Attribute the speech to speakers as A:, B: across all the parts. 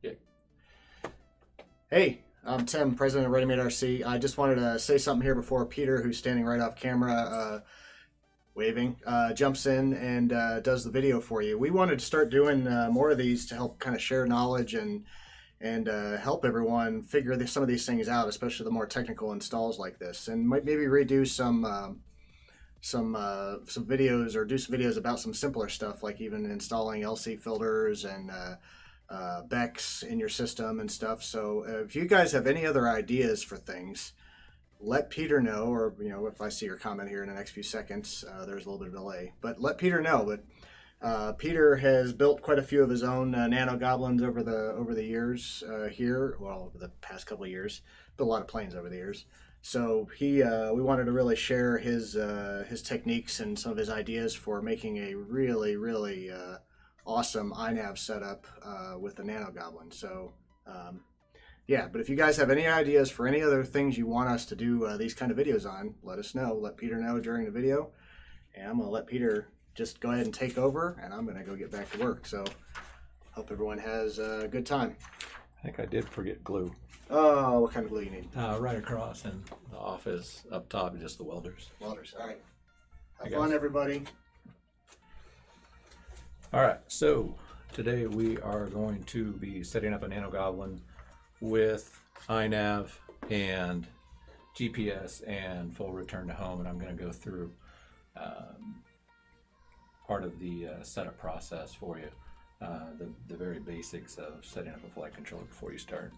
A: Yeah.
B: Hey, I'm Tim, president of RMRC. I just wanted to say something here before Peter, who's standing right off camera, waving, jumps in and does the video for you. We wanted to start doing more of these to help kind of share knowledge and help everyone figure some of these things out, especially the more technical installs like this, and might maybe redo some videos or do some videos about some simpler stuff, like even installing LC filters and Becks in your system and stuff. So if you guys have any other ideas for things, let Peter know, or if I see your comment here in the next few seconds, there's a little bit of delay, but let Peter know. But Peter has built quite a few of his own Nano Goblins over the years here. Well, over the past couple of years, built a lot of planes over the years. So we wanted to really share his techniques and some of his ideas for making a really awesome iNav setup with the Nano Goblin. So yeah, but if you guys have any ideas for any other things you want us to do these kind of videos on, let us know. Let Peter know during the video, and I'm gonna let Peter just go ahead and take over, and I'm gonna go get back to work. So hope everyone has a good time.
A: I think I did forget glue.
B: Oh, what kind of glue you need?
A: Right across, and the office up top is just the welders.
B: Welders. All right. Have
A: Hey,
B: fun,
A: guys.
B: everybody.
A: All right, so today we are going to be setting up a Nano Goblin with iNav and GPS and full return to home, and I'm going to go through part of the setup process for you, the very basics of setting up a flight controller before you start.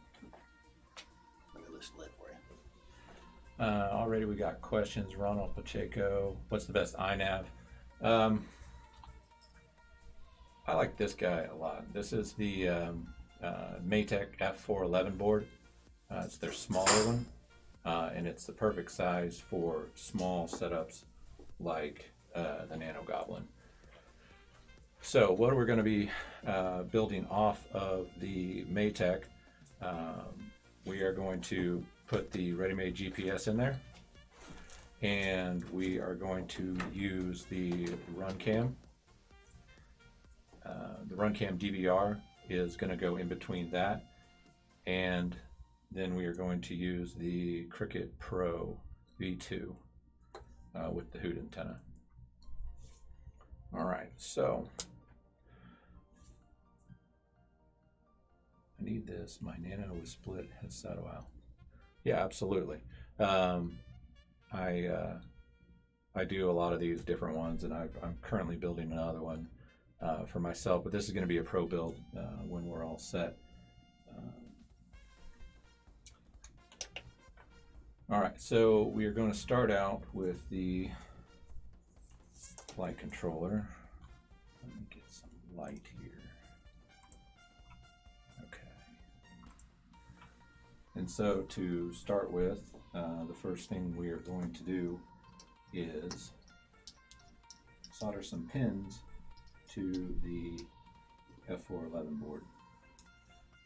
B: Let me list lid for you.
A: Already we got questions. Ronald Pacheco, what's the best iNav? I like this guy a lot. This is the Maytech F411 board. It's their smaller one, and it's the perfect size for small setups like the Nano Goblin. So what we're going to be building off of the Maytech, we are going to put the ready-made GPS in there, and we are going to use the RunCam. The RunCam DVR is going to go in between that, and then we are going to use the Cricket Pro V2 with the hoot antenna. All right, so I need this. My Nano was split has said a while. Yeah, absolutely. I do a lot of these different ones, and I'm currently building another one for myself, but this is going to be a pro build when we're all set. All right, so we are going to start out with the flight controller. Let me get some light here. Okay. And so to start with, the first thing we are going to do is solder some pins to the F411 board.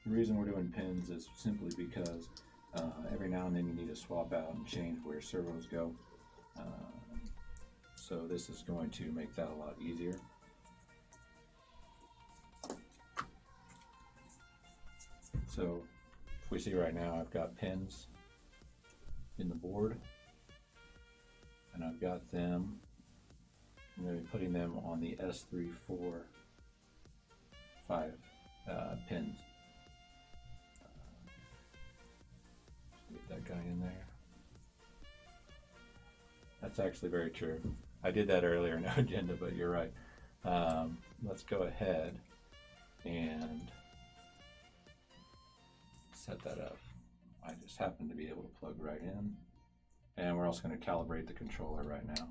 A: The reason we're doing pins is simply because every now and then you need to swap out and change where servos go. So this is going to make that a lot easier. So if we see right now, I've got pins in the board, and I've got them. I'm going to be putting them on the S345 pins. Get that guy in there. That's actually very true. I did that earlier, no agenda, but you're right. Let's go ahead and set that up. I just happen to be able to plug right in, and we're also going to calibrate the controller right now.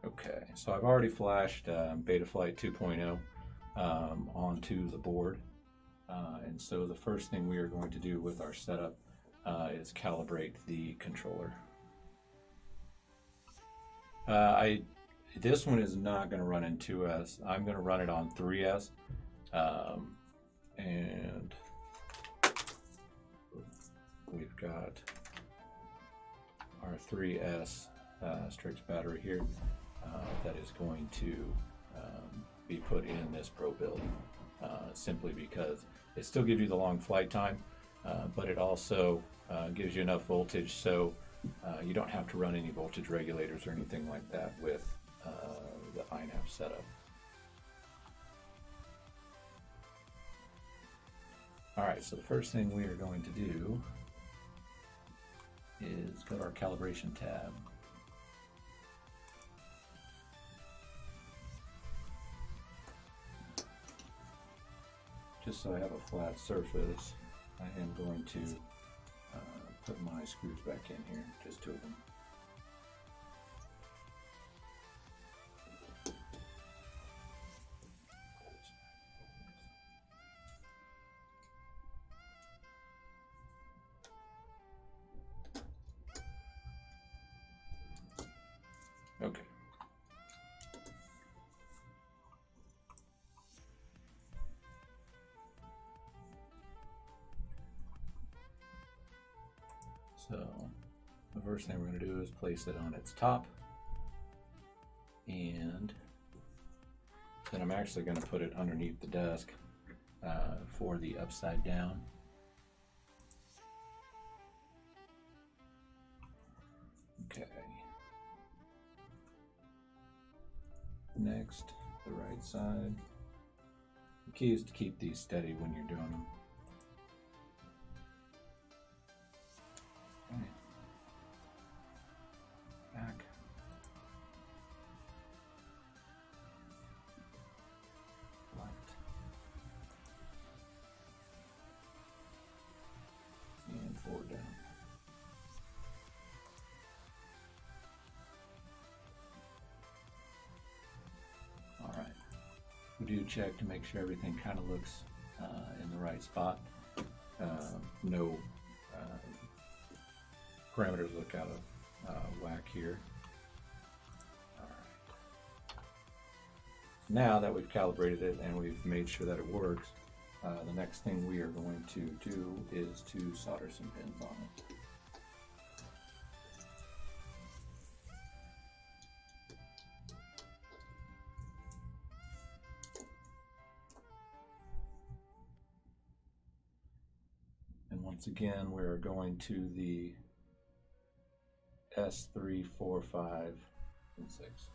A: Okay, so I've already flashed Betaflight 2.0 onto the board, and so the first thing we are going to do with our setup is calibrate the controller. This one is not going to run in 2S. I'm going to run it on 3S, and we've got our our 3S Strix battery here that is going to be put in this Pro build, simply because it still gives you the long flight time, but it also gives you enough voltage so you don't have to run any voltage regulators or anything like that with the iNav setup. Alright, so the first thing we are going to do is go to our calibration tab. Just so I have a flat surface, I am going to put my screws back in here, just 2 of them. Okay. So the first thing we're going to do is place it on its top, and then I'm actually going to put it underneath the desk for the upside down. Okay. Next, the right side. The key is to keep these steady when you're doing them. Okay. Back. Left. And forward down. We do check to make sure everything kind of looks in the right spot. No parameters look out of whack here. All right. Now that we've calibrated it and we've made sure that it works, the next thing we are going to do is to solder some pins on it. Once again, we're going to the S3, 4, 5, and 6.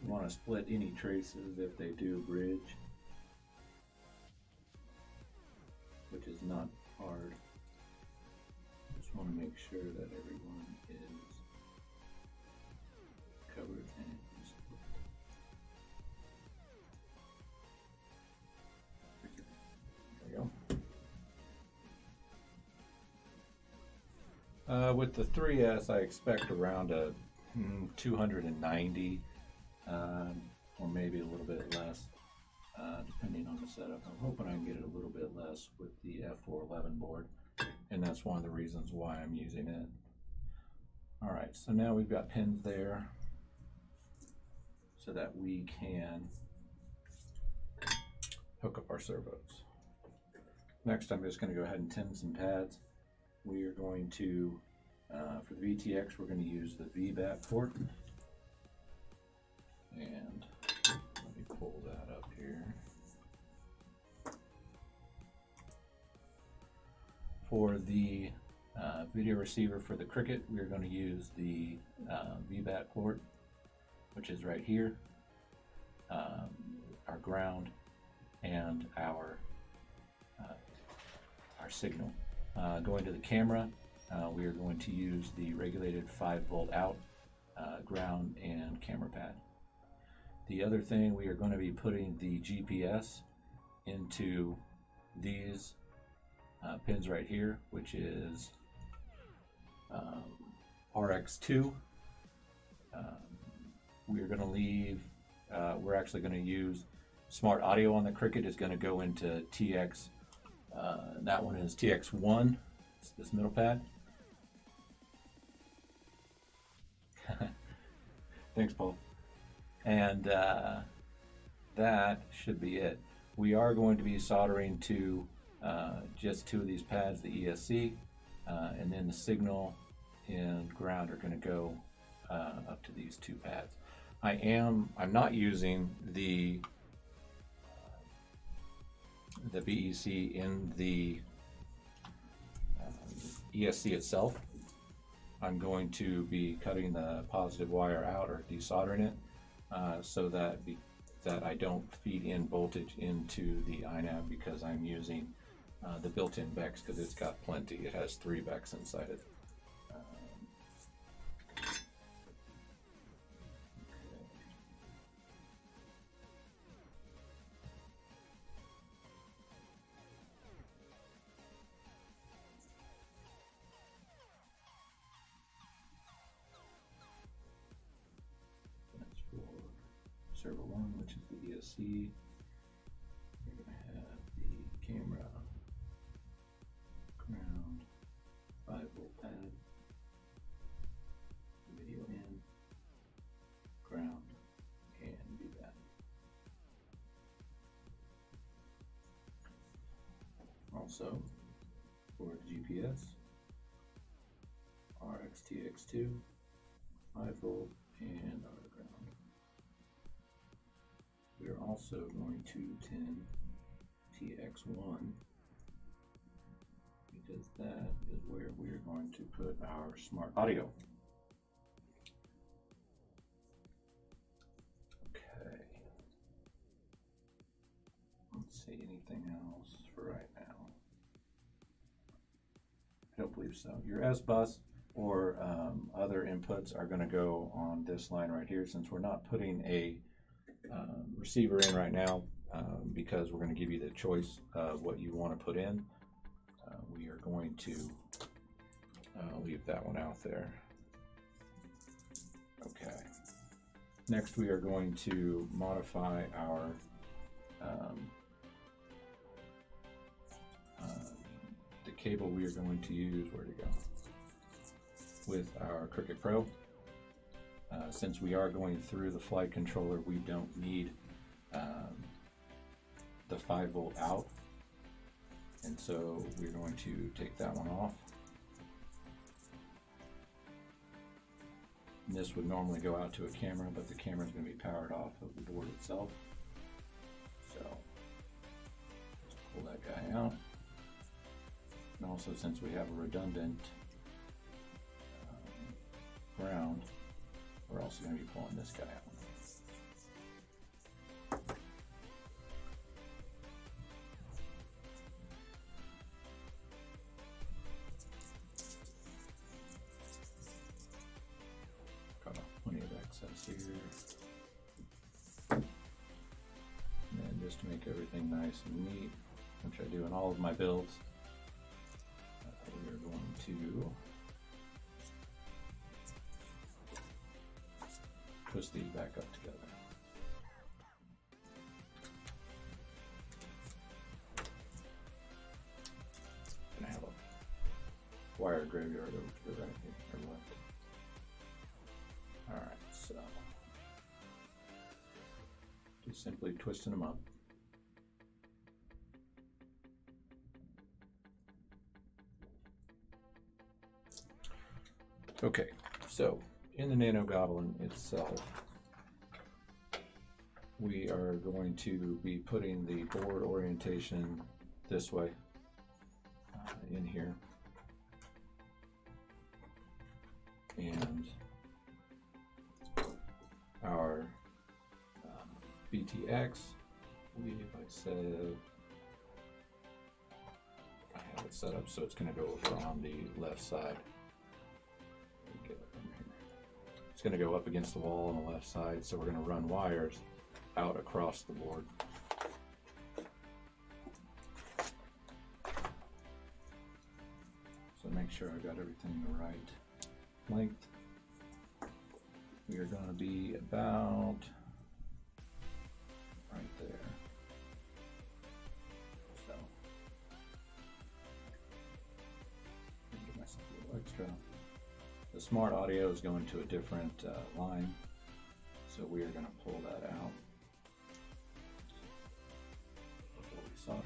A: You want to split any traces if they do bridge, which is not hard. Just want to make sure that everyone is covered and split. There you go. With the 3S, I expect around a 290. Or maybe a little bit less, depending on the setup. I'm hoping I can get it a little bit less with the F411 board, and that's one of the reasons why I'm using it. Alright, so now we've got pins there so that we can hook up our servos. Next, I'm just going to go ahead and tin some pads. We are going to, for the VTX, we're going to use the VBAT port. And let me pull that up here. For the video receiver for the Cricket, we're going to use the VBAT port, which is right here, our ground, and our signal. Going to the camera, we are going to use the regulated 5-volt out, ground, and camera pad. The other thing, we are going to be putting the GPS into these pins right here, which is RX2. We're going to leave, we're actually going to use smart audio on the Cricket is going to go into TX. That one is TX1, it's this middle pad. Thanks, Paul. And that should be it. We are going to be soldering to just 2 of these pads, the ESC, and then the signal and ground are going to go up to these 2 pads. I'm not using the BEC in the ESC itself. I'm going to be cutting the positive wire out or desoldering it so that I don't feed in voltage into the iNav, because I'm using the built-in BECs, because it's got plenty. It has 3 BECs inside it. Server 1, which is the ESC. We're going to have the camera, ground, 5-volt pad, video in, ground, and do that. Also, for the GPS, RXTX2, 5-volt, and our ground. We're also going to tin TX1, because that is where we're going to put our smart audio. Okay. Let's see, anything else for right now? I don't believe so. Your S-bus or other inputs are going to go on this line right here, since we're not putting a receiver in right now, because we're going to give you the choice of what you want to put in. We are going to leave that one out there. Okay. Next, we are going to modify our the cable we are going to use. Where to go? With our Cricket Pro. Since we are going through the flight controller, we don't need the 5-volt out, and so we're going to take that one off. And this would normally go out to a camera, but the camera is going to be powered off of the board itself. So let's pull that guy out. And also, since we have a redundant ground, we're also going to be pulling this guy out. Got plenty of excess here. And then just to make everything nice and neat, which I do in all of my builds, we're going to twist these back up together. And I have a wire graveyard over to the right or left. Alright, so just simply twisting them up. Okay, so in the Nano Goblin itself, we are going to be putting the board orientation this way in here, and our BTX, I believe I said I have it set up so it's going to go over on the left side. It's going to go up against the wall on the left side, so we're going to run wires out across the board. So make sure I got everything the right length. We are going to be about right there. So give myself a little extra. The smart audio is going to a different line, so we are going to pull that out before we solder.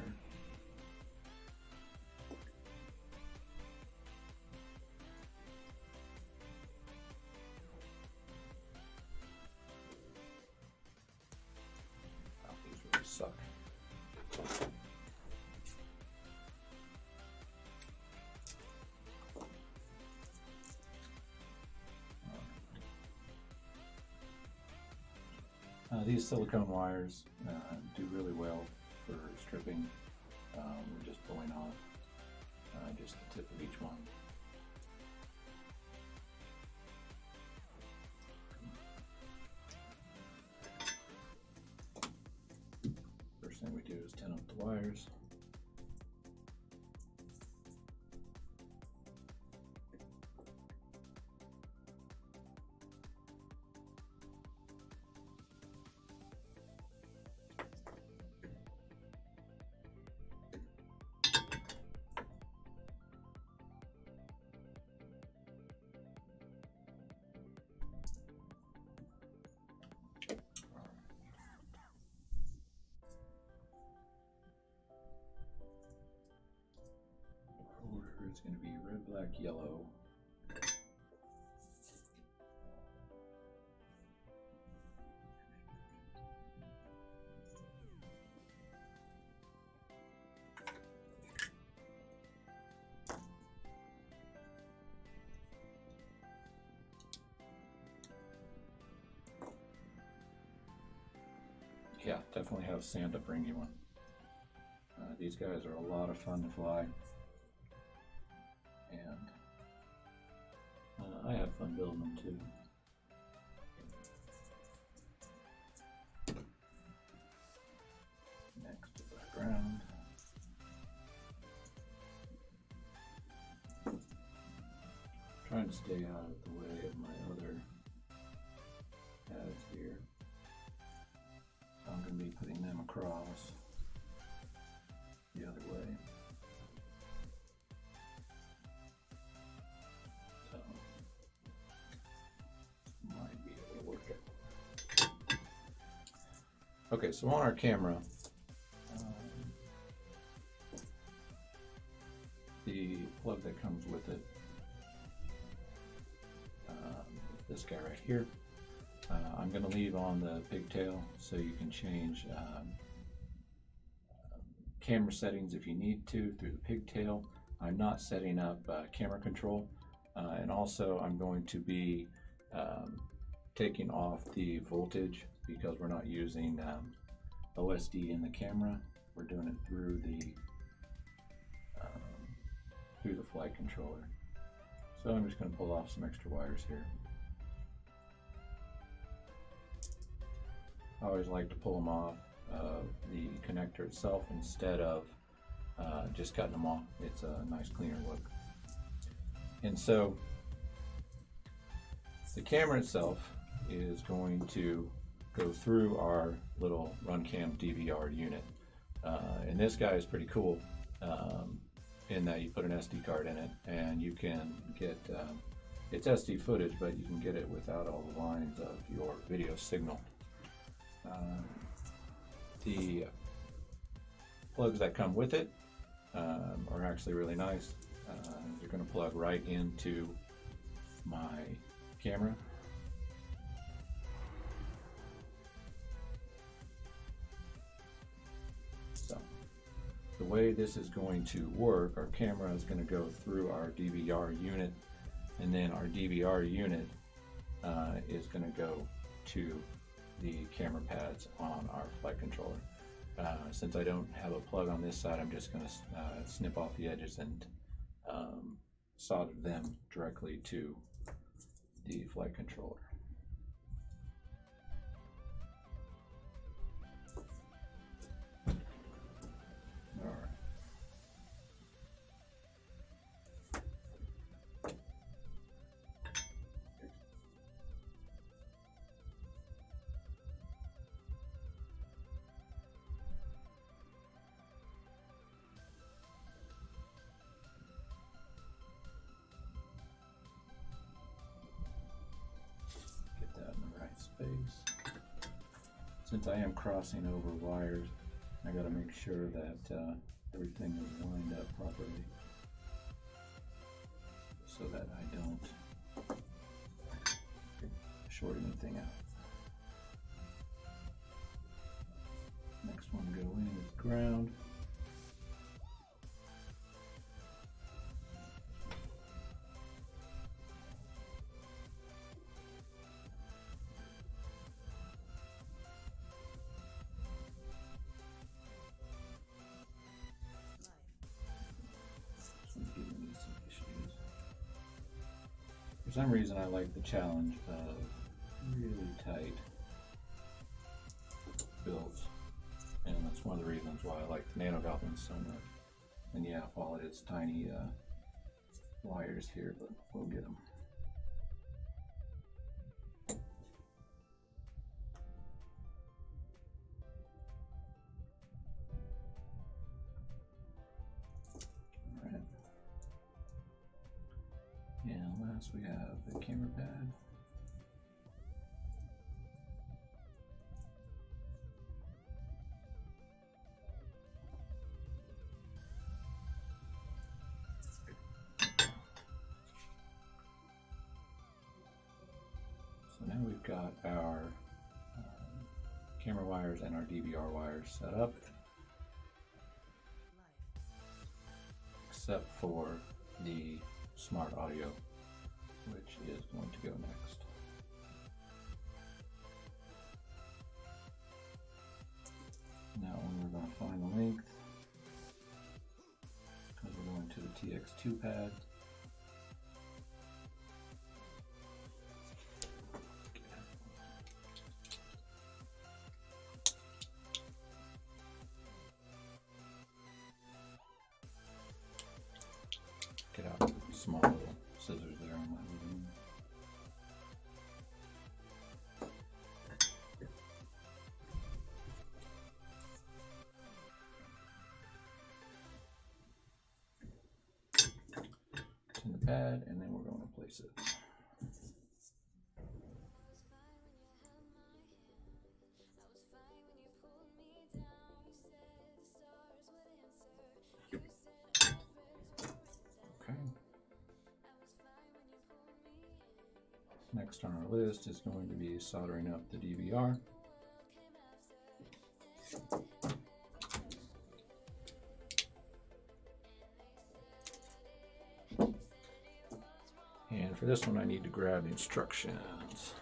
A: Oh, these really suck. These silicone wires do really well for stripping. We're just pulling off just the tip of each one. First thing we do is tin up the wires. It's going to be red, black, yellow. Yeah, definitely have sand up bring you one. These guys are a lot of fun to fly. And I have fun building them too. Next to the ground. Trying to stay out of the way of my other pads here. So I'm going to be putting them across the other way. Okay, so on our camera, the plug that comes with it, this guy right here, I'm going to leave on the pigtail so you can change camera settings if you need to through the pigtail. I'm not setting up camera control, and also I'm going to be taking off the voltage because we're not using OSD in the camera. We're doing it through the flight controller. So I'm just going to pull off some extra wires here. I always like to pull them off the connector itself instead of just cutting them off. It's a nice cleaner look. And so the camera itself is going to go through our little RunCam DVR unit. And this guy is pretty cool in that you put an SD card in it and you can get, it's SD footage, but you can get it without all the lines of your video signal. The plugs that come with it are actually really nice. They're going to plug right into my camera. So the way this is going to work, our camera is going to go through our DVR unit, and then our DVR unit is going to go to the camera pads on our flight controller. Since I don't have a plug on this side, I'm just going to snip off the edges and solder them directly to the flight controller. since I am crossing over wires, I got to make sure that everything is lined up properly so that I don't short anything out. Next one to go in is ground. For some reason I like the challenge of really tight builds, and that's one of the reasons why I like the Nano Goblin so much. And yeah, while it is tiny wires here, but we'll get them. Alright. And last we have the camera pad. So now we've got our camera wires and our DVR wires set up, except for the smart audio, which is going to go next. Now we're going to find the length, because we're going to the TX2 pad. Get out small little scissors there on my living room. It's in the pad, and then we're going to place it. Next on our list is going to be soldering up the DVR. And for this one I need to grab the instructions.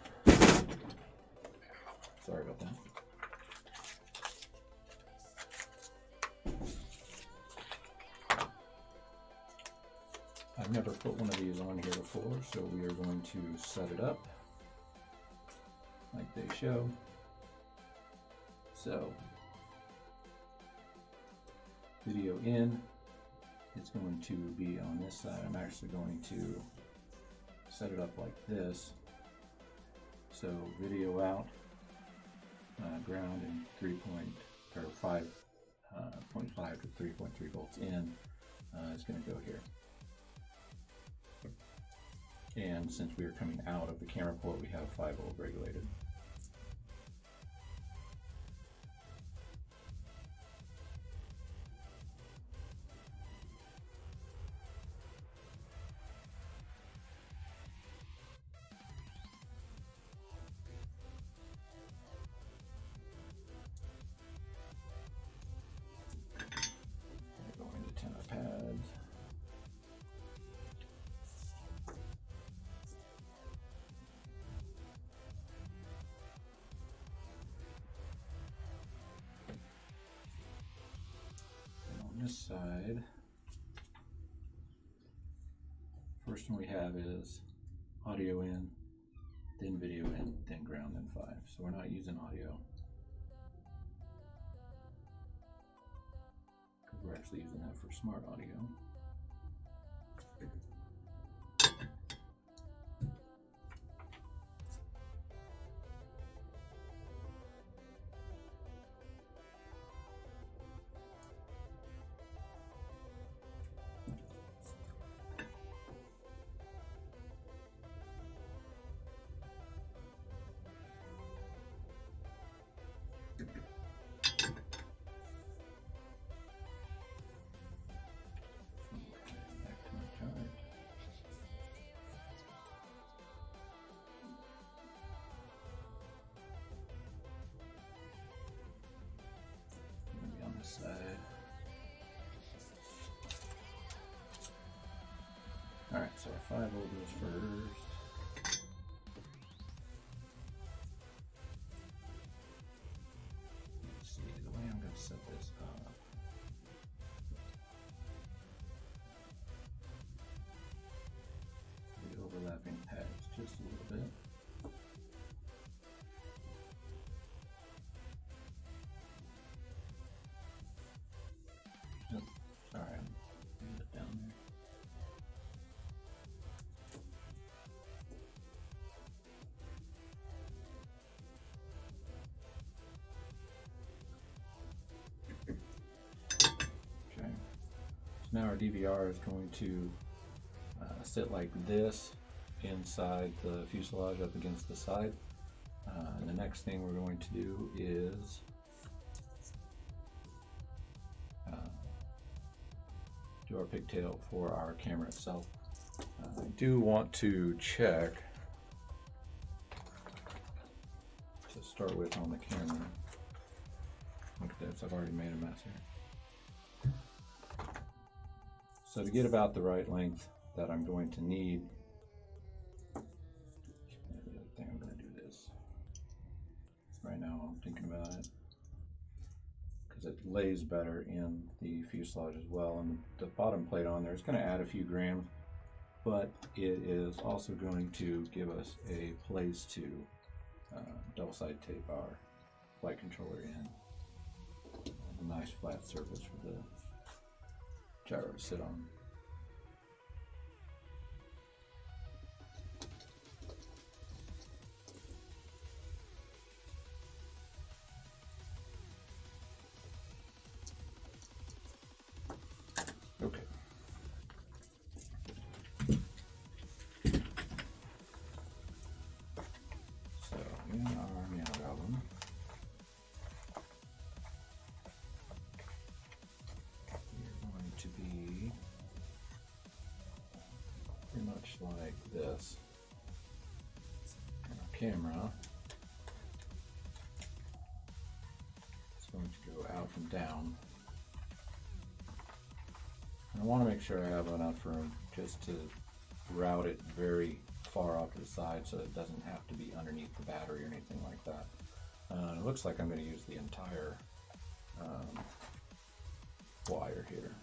A: Sorry about that. I've never put one of these on here before, so we are going to set it up like they show. So, video in, it's going to be on this side. I'm actually going to set it up like this. So video out, ground and 5.5 to 3.3 volts in is going to go here. And since we are coming out of the camera port, we have 5 volt regulated. Going to 10 pads. This side, first one we have is audio in, then video in, then ground, then 5. So we're not using audio, because we're actually using that for smart audio. Alright, so 5 will goes first. Let's see, the way I'm going to set this up. The overlapping pads just a little bit. Oh, sorry, I'm a bit down there. Okay, so now our DVR is going to sit like this inside the fuselage up against the side. And the next thing we're going to do is do our pigtail for our camera itself. I do want to check to start with on the camera. Look at this, I've already made a mess here. So to get about the right length that I'm going to need, I think I'm going to do this. Right now I'm thinking about it because it lays better in the fuselage as well, and the bottom plate on there is going to add a few grams, but it is also going to give us a place to double-sided tape our flight controller in. A nice flat surface for the gyro to sit on. Okay. So in our Nano Goblin, we're going to be pretty much like this. And our camera is going to go out and down. I want to make sure I have enough room just to route it very far off to the side so it doesn't have to be underneath the battery or anything like that. It looks like I'm going to use the entire wire here.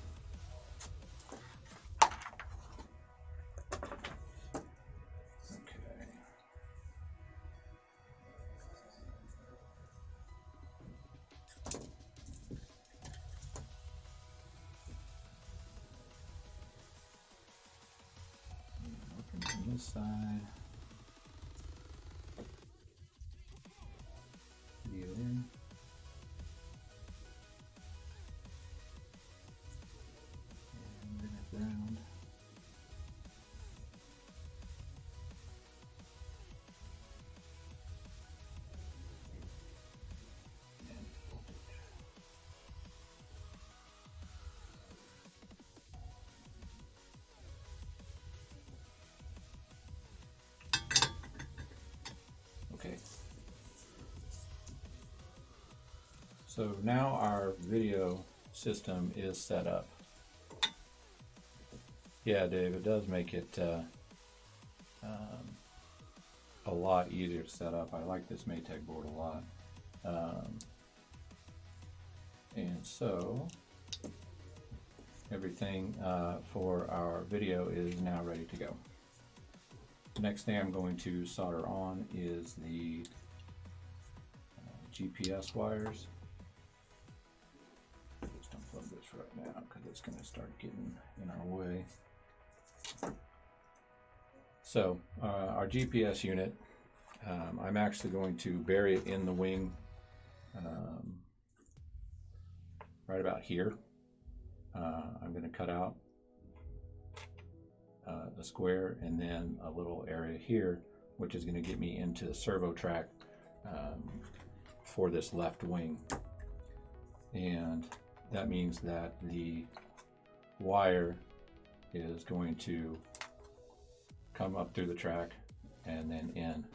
A: Okay. From this side, video in, and bring it around. And voltage. Okay. So now our video system is set up. Yeah, Dave, it does make it a lot easier to set up. I like this Maytag board a lot. And so everything for our video is now ready to go. The next thing I'm going to solder on is the GPS wires. Just unplug this right now because it's going to start getting in our way. So our GPS unit, I'm actually going to bury it in the wing right about here. I'm going to cut out the square and then a little area here, which is going to get me into the servo track for this left wing. And that means that the wire is going to come up through the track and then in.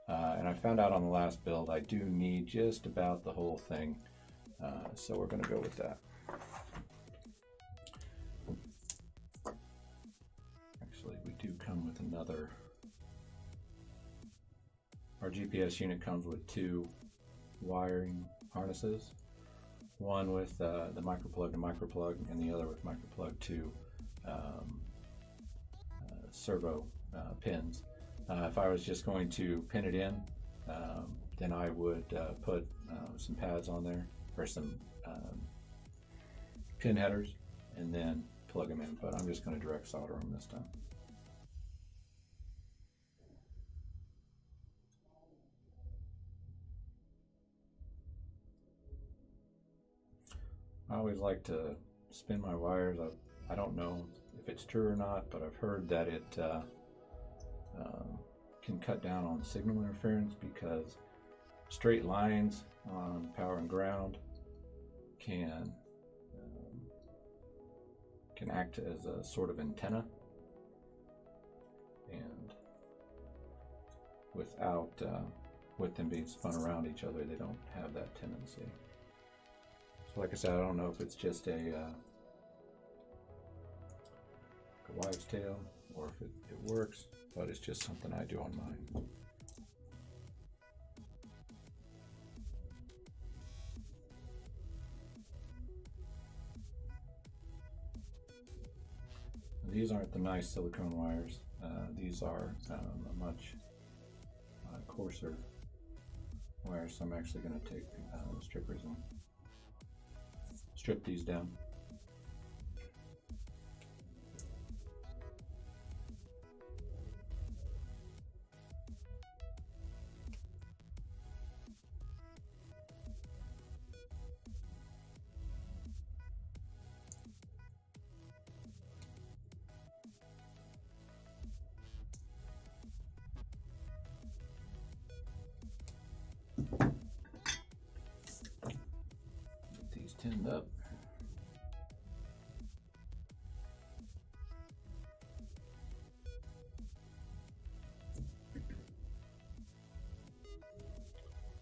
A: And I found out on the last build I do need just about the whole thing, so we're going to go with that. Actually, another. Our GPS unit comes with 2 wiring harnesses, one with the microplug to microplug, and the other with microplug to servo pins. If I was just going to pin it in, then I would put some pads on there, or some pin headers, and then plug them in, but I'm just going to direct solder them this time. I always like to spin my wires. I don't know if it's true or not, but I've heard that it can cut down on signal interference, because straight lines on power and ground can act as a sort of antenna, and without with them being spun around each other, they don't have that tendency. So like I said, I don't know if it's just a wives' tale or if it works, but it's just something I do on mine. These aren't the nice silicone wires. These are a much coarser wire, so I'm actually going to take strippers and strip these down. Get these tinned up.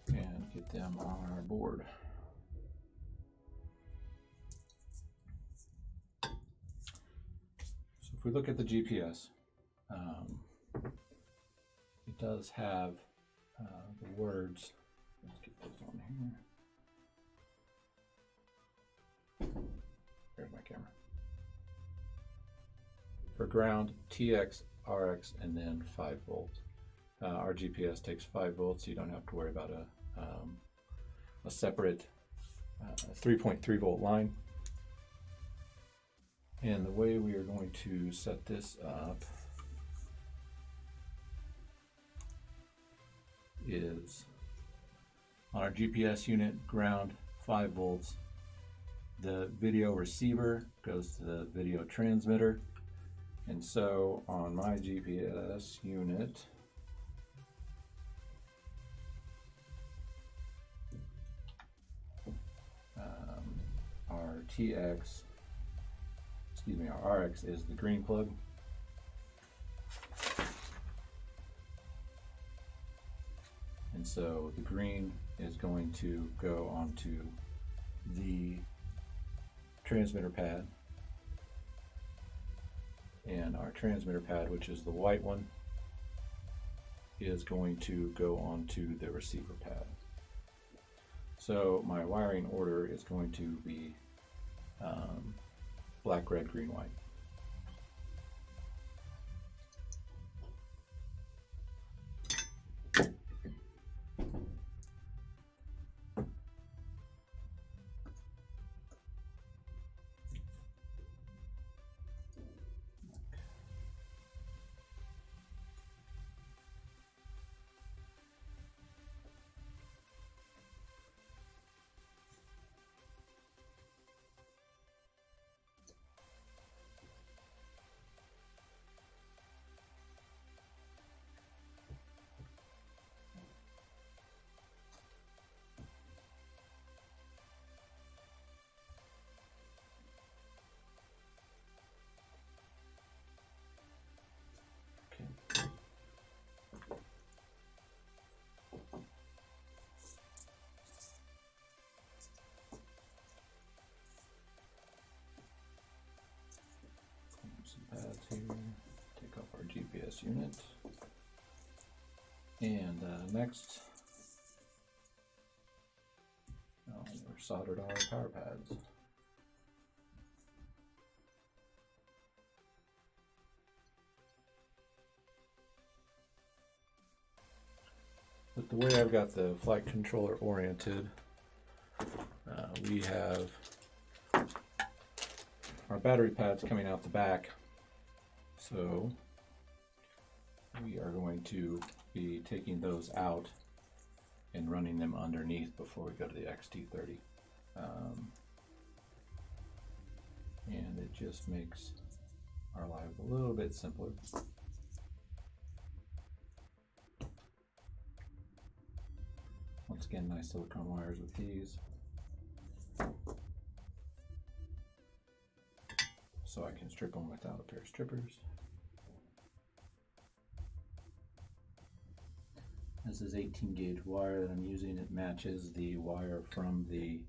A: And get them on our board. So if we look at the GPS, it does have the words. Let's get those on here. There's my camera. For ground, TX, RX, and then 5 volts. Our GPS takes 5 volts, so you don't have to worry about a separate 3.3 volt line. And the way we are going to set this up is on our GPS unit, ground 5 volts. The video receiver goes to the video transmitter. And so on my GPS unit, our TX, excuse me, our RX is the green plug. And so the green is going to go onto the transmitter pad, and our transmitter pad, which is the white one, is going to go onto the receiver pad. So my wiring order is going to be black, red, green, white. this unit. And next, we're soldered our power pads. But the way I've got the flight controller oriented, we have our battery pads coming out the back. So we are going to be taking those out and running them underneath before we go to the XT30. And it just makes our life a little bit simpler. Once again, nice silicone wires with these. So I can strip them without a pair of strippers. This is 18 gauge wire that I'm using. It matches the wire from the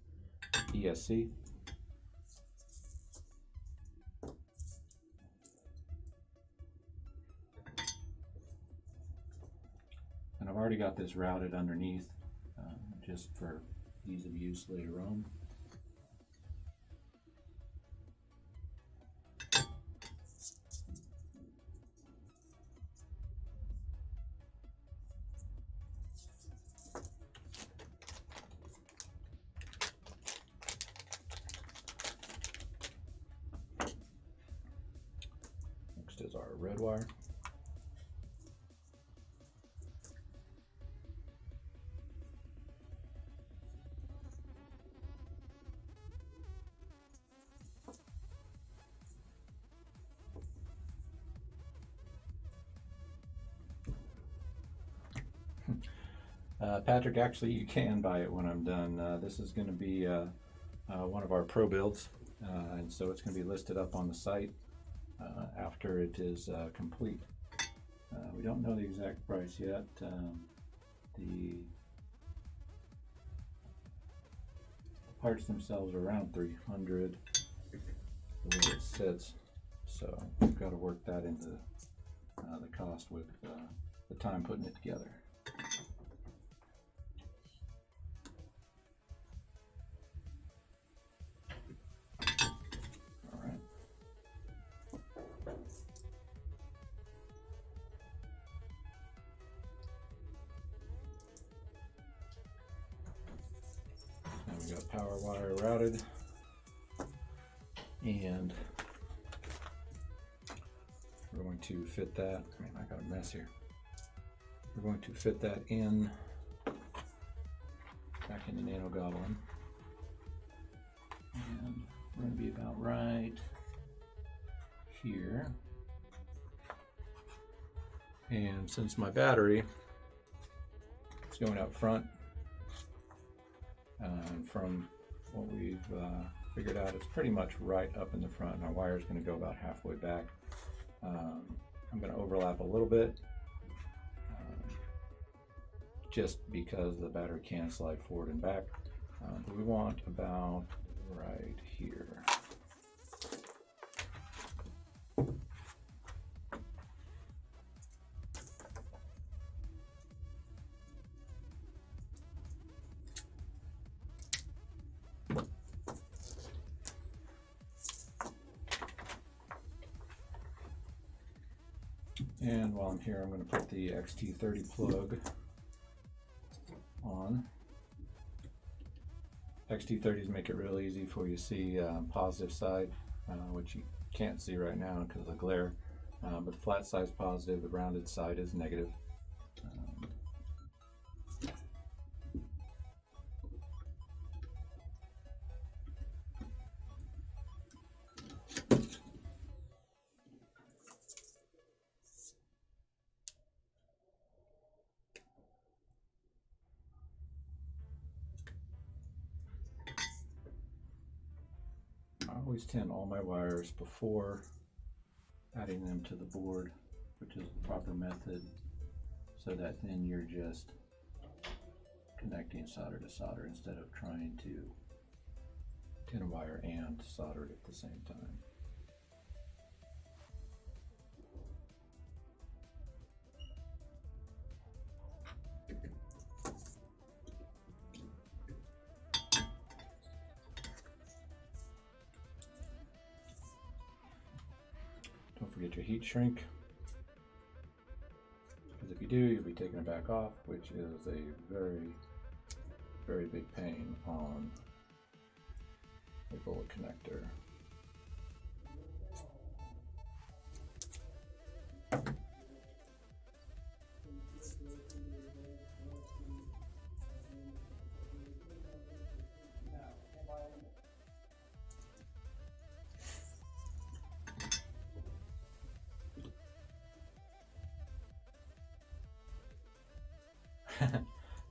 A: ESC. And I've already got this routed underneath just for ease of use later on. Next is our red wire. Patrick, actually you can buy it when I'm done. This is going to be one of our pro builds, and so it's going to be listed up on the site after it is complete. We don't know the exact price yet. The parts themselves are around $300 the way it sits, so we've got to work that into the cost with the time putting it together. We got power wire routed, and we're going to fit that. I got a mess here. We're going to fit that in back into Nano Goblin, and we're going to be about right here. And since my battery is going out front, and from what we've figured out, it's pretty much right up in the front, and our wire is going to go about halfway back. I'm going to overlap a little bit just because the battery can slide forward and back, but we want about right here. And while I'm here, I'm going to put the XT30 plug on. XT30s make it real easy for you to see positive side, which you can't see right now because of the glare, but the flat side is positive, the rounded side is negative. I always tin all my wires before adding them to the board, which is the proper method, so that then you're just connecting solder to solder instead of trying to tin a wire and solder it at the same time. forget your heat shrink. Because if you do, you'll be taking it back off, which is a very, very big pain on a bullet connector.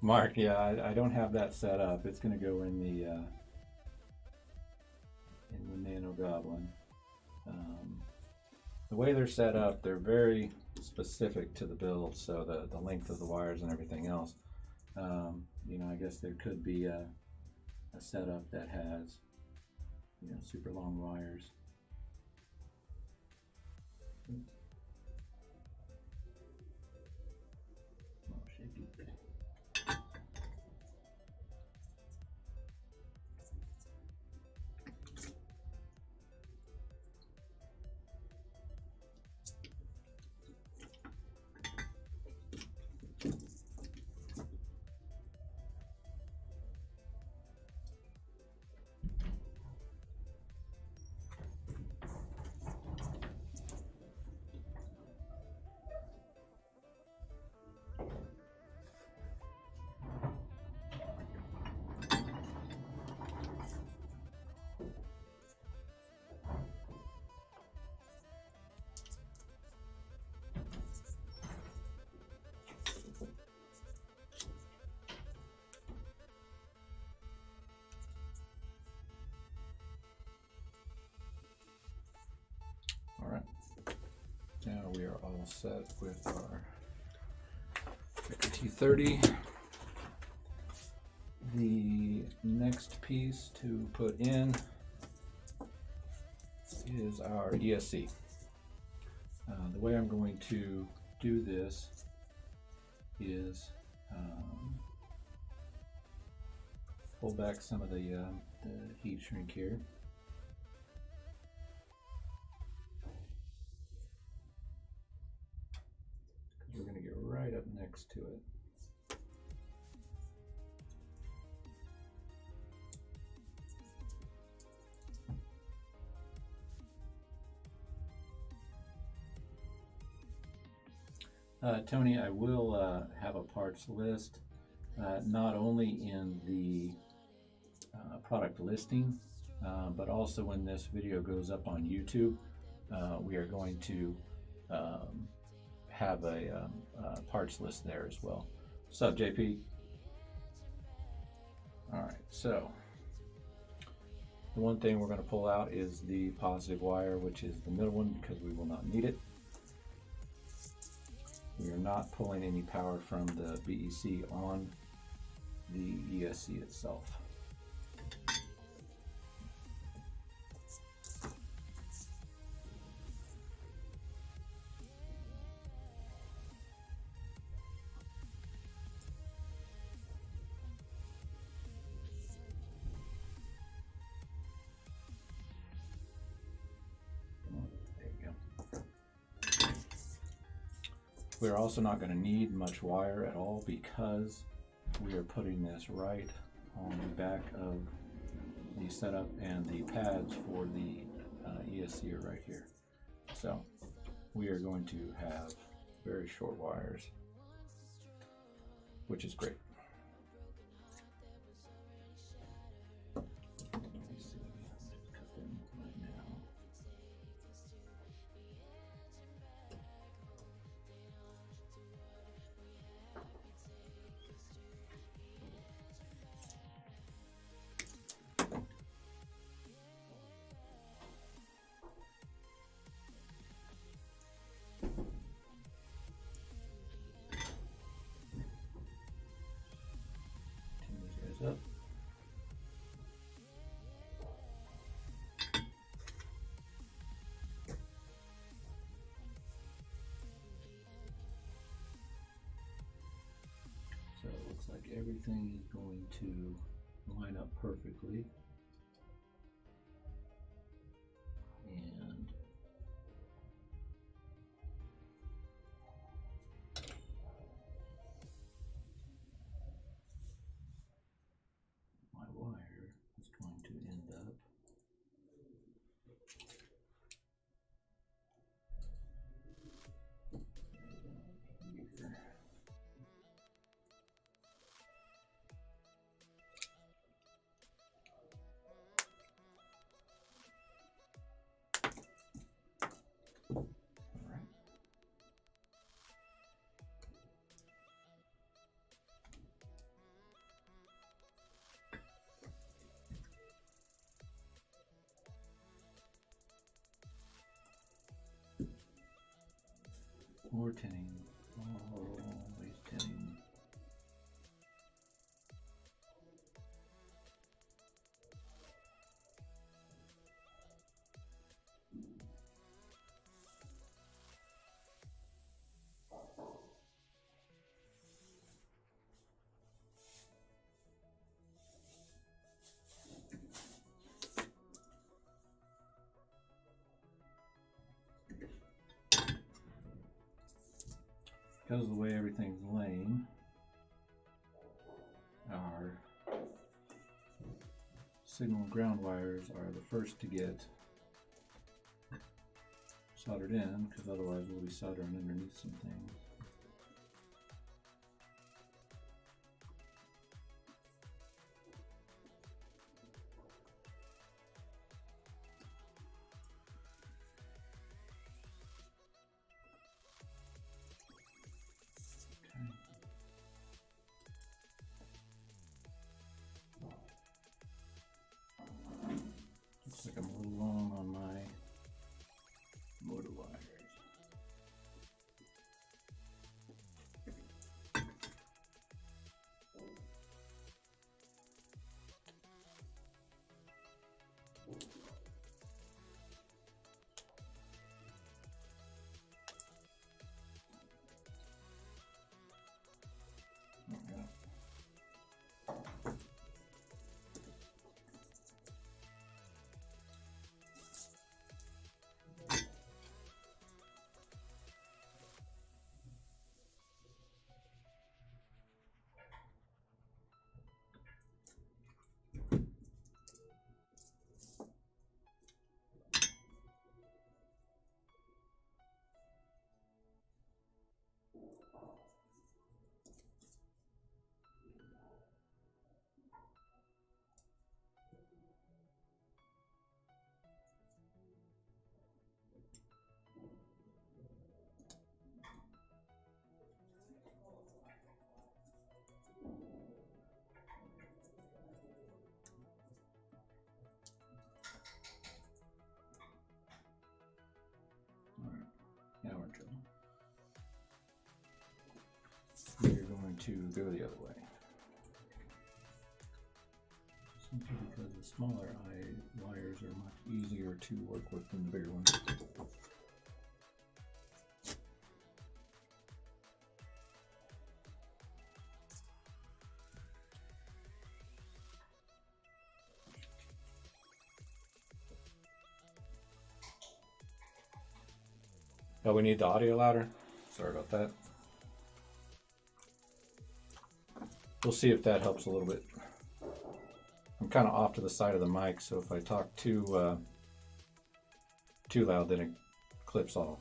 A: Mark, yeah, I don't have that set up. It's going to go in the Nano Goblin. The way they're set up, they're very specific to the build, so the length of the wires and everything else. You know, I guess there could be a setup that has, you know, super long wires. Oh, shaky. All right, now we are all set with our T30. The next piece to put in is our ESC. The way I'm going to do this is pull back some of the heat shrink here. We're going to get right up next to it. Tony, I will have a parts list, not only in the product listing, but also when this video goes up on YouTube. We are going to have a parts list there as well. What's up, JP? All right, so the one thing we're going to pull out is the positive wire, which is the middle one, because we will not need it. We are not pulling any power from the BEC on the ESC itself. We're also not going to need much wire at all because we are putting this right on the back of the setup, and the pads for the ESC are right here. So we are going to have very short wires, which is great. Up. So it looks like everything is going to line up perfectly. And tinning. Always tinning. Because of the way everything's laying, our signal ground wires are the first to get soldered in, because otherwise we'll be soldering underneath some things. Looks like I'm a little long on my motor wires. Now we're in trouble. We're going to go the other way. Simply because the smaller wires are much easier to work with than the bigger ones. Oh, we need the audio louder. Sorry about that. We'll see if that helps a little bit. I'm kind of off to the side of the mic, so if I talk too loud, then it clips off.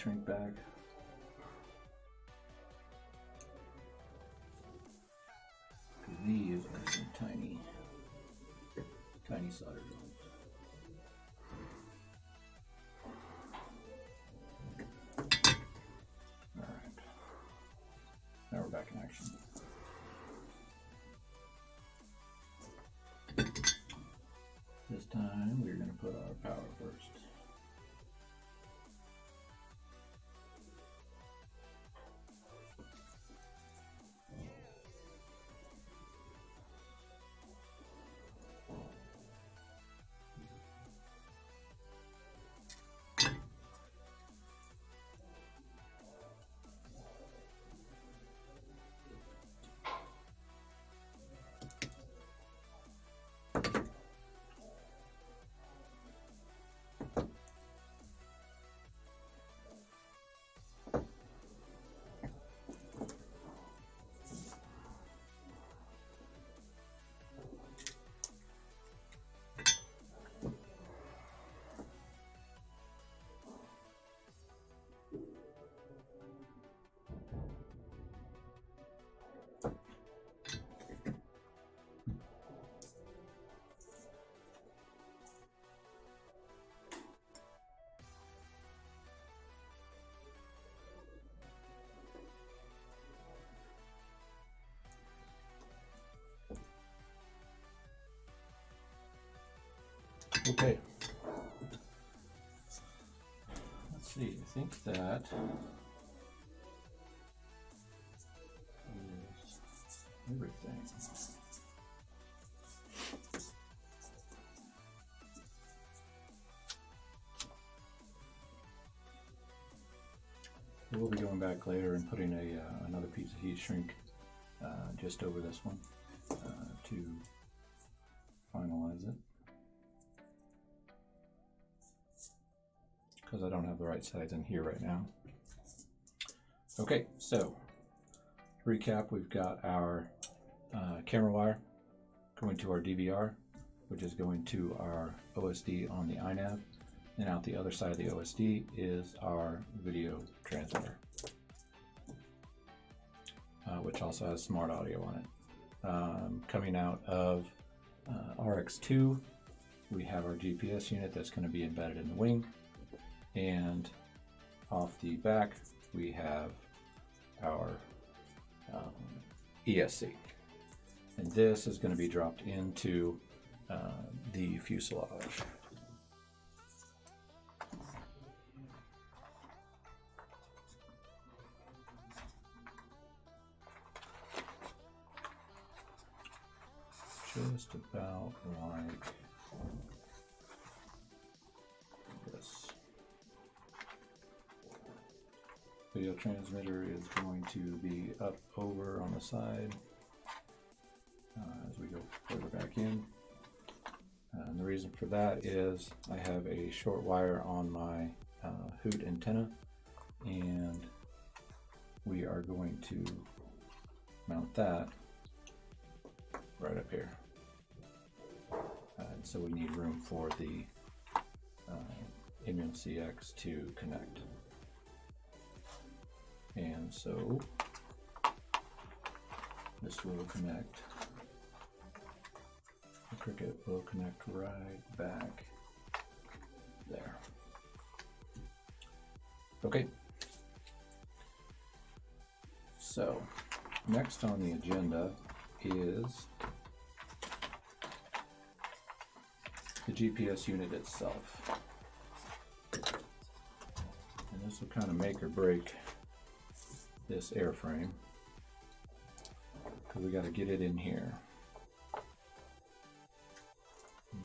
A: shrink back. These are some tiny solder joints. Alright. Now we're back in action. This time we're going to put our power first. Okay. Let's see, I think that is everything. We'll be going back later and putting another piece of heat shrink just over this one to finalize it. Because I don't have the right size in here right now. Okay, so to recap, we've got our camera wire going to our DVR, which is going to our OSD on the iNav, and out the other side of the OSD is our video transmitter, which also has smart audio on it. Coming out of RX2, we have our GPS unit that's going to be embedded in the wing. And off the back, we have our ESC. And this is going to be dropped into the fuselage. Just about like this. Video transmitter is going to be up over on the side as we go further back in. And the reason for that is I have a short wire on my hoot antenna, and we are going to mount that right up here. And so we need room for the Immun CX to connect. And so this will connect, the Cricket will connect right back there. Okay, so next on the agenda is the GPS unit itself. And this will kind of make or break this airframe, because we got to get it in here.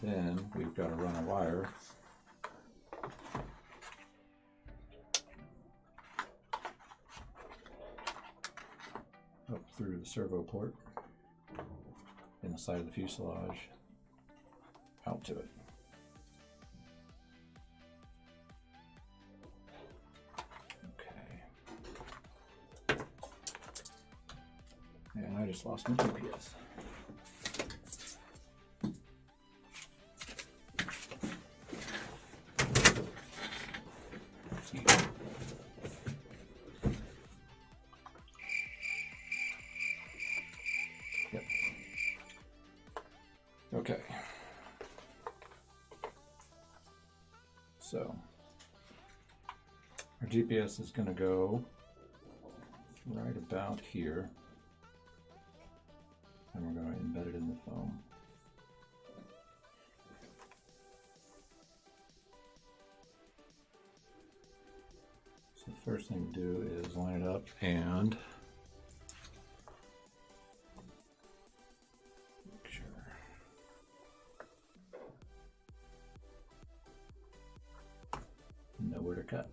A: Then we've got to run a wire up through the servo port in the side of the fuselage out to it. And I just lost my GPS. Excuse me. So our GPS is going to go right about here, and we're going to embed it in the foam. So the first thing to do is line it up and make sure. Know where to cut.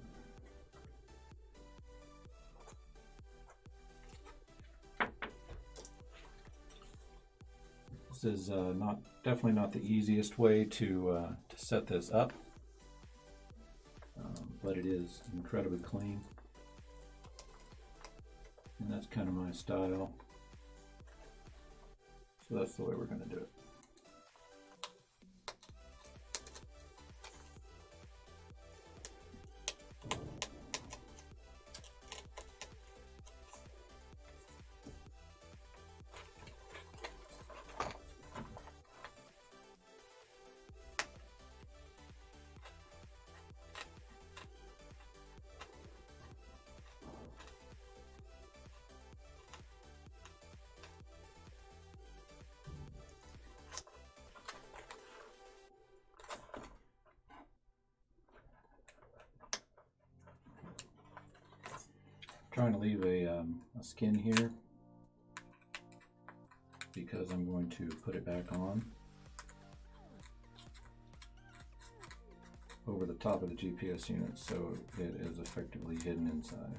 A: This is definitely not the easiest way to set this up, but it is incredibly clean, and that's kind of my style. So that's the way we're going to do it. Trying to leave a skin here because I'm going to put it back on over the top of the GPS unit, so it is effectively hidden inside.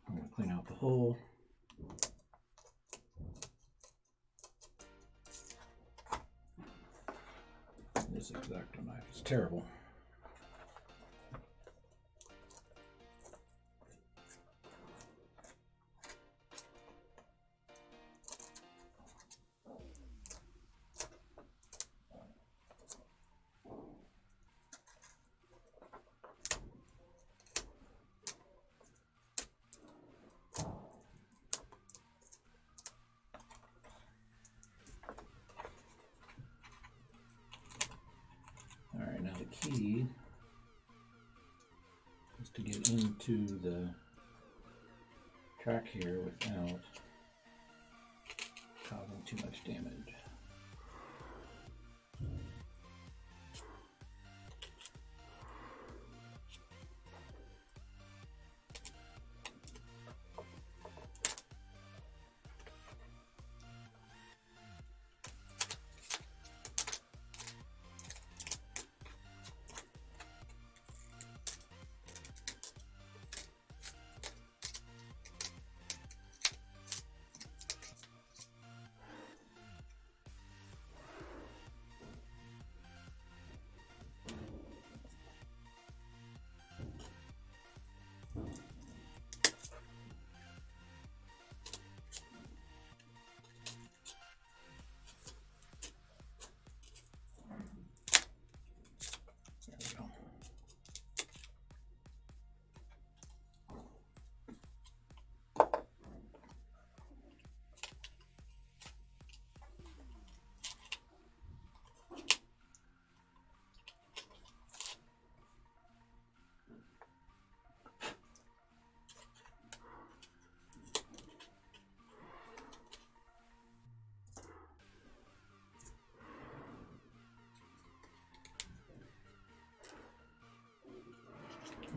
A: I'm going to clean out the hole. This X-Acto knife is terrible. Alright, now the key is to get into the track here without causing too much damage.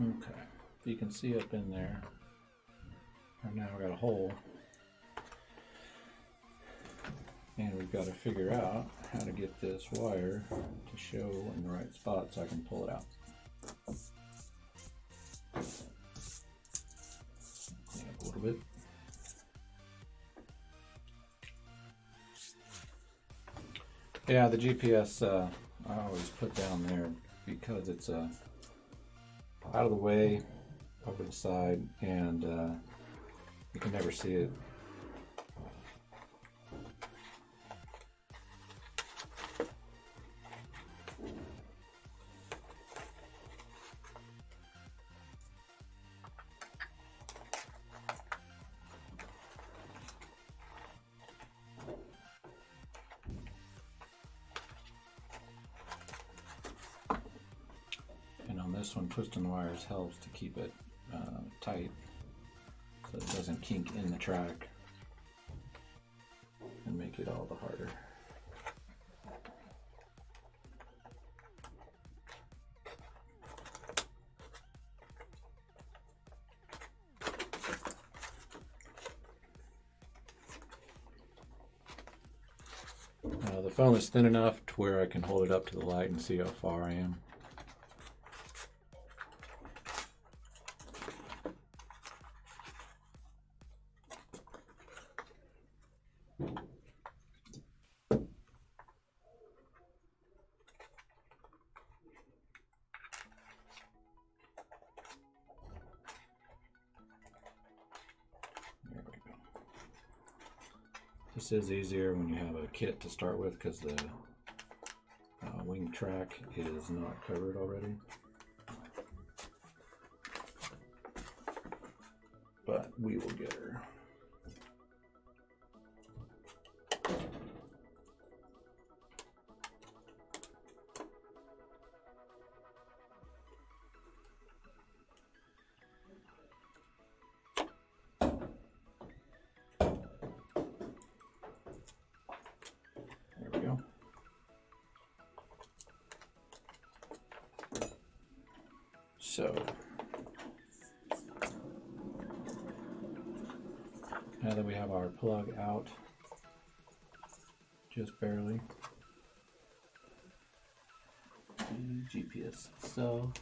A: Okay, so you can see up in there, and now we've got a hole, and we've got to figure out how to get this wire to show in the right spot so I can pull it out. Clean up a little bit. Yeah, the GPS I always put down there because it's out of the way, over the side, and you can never see it this one, twisting the wires helps to keep it tight so it doesn't kink in the track and make it all the harder. The foam is thin enough to where I can hold it up to the light and see how far I am. This is easier when you have a kit to start with because the wing track is not covered already. But we will get her. So now that we have our plug out, just barely, GPS so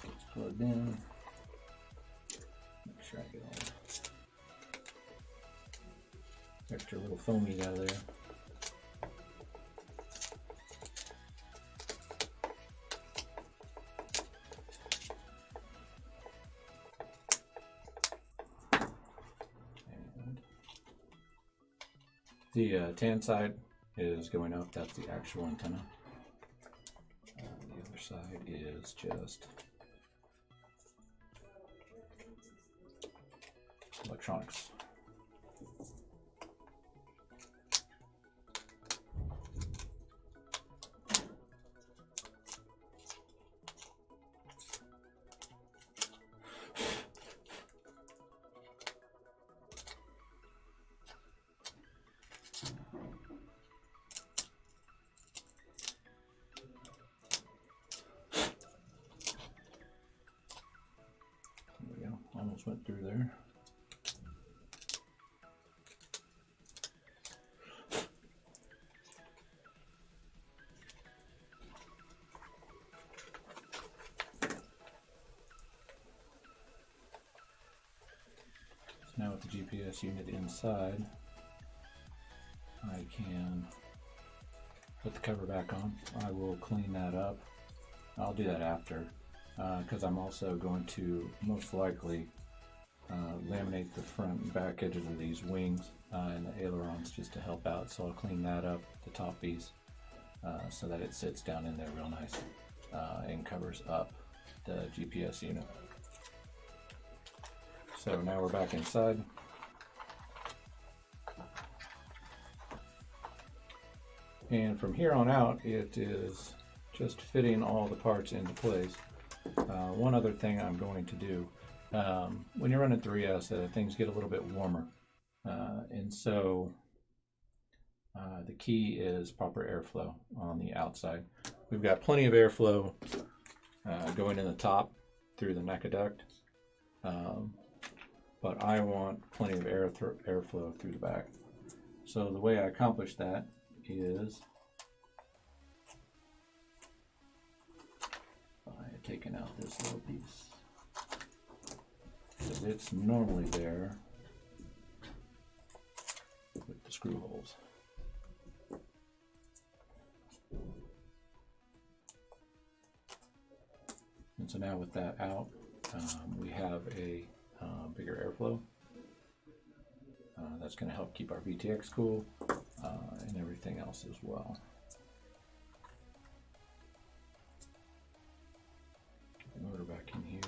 A: it's plugged in. Make sure I get all extra little foamy out of there. And the tan side is going up. That's the actual antenna. The other side is just electronics. Almost went through there. So now with the GPS unit inside, I can put the cover back on. I will clean that up. I'll do that after. Because I'm also going to most likely laminate the front and back edges of these wings and the ailerons just to help out. So I'll clean that up, the top piece, so that it sits down in there real nice and covers up the GPS unit. So now we're back inside. And from here on out, it is just fitting all the parts into place. One other thing I'm going to do, when you're running 3S, things get a little bit warmer. And so the key is proper airflow on the outside. We've got plenty of airflow going in the top through the NECA duct, but I want plenty of airflow through the back. So the way I accomplish that is taking out this little piece, because it's normally there with the screw holes. And so now with that out, we have a bigger airflow. That's going to help keep our VTX cool and everything else as well. Motor back in here.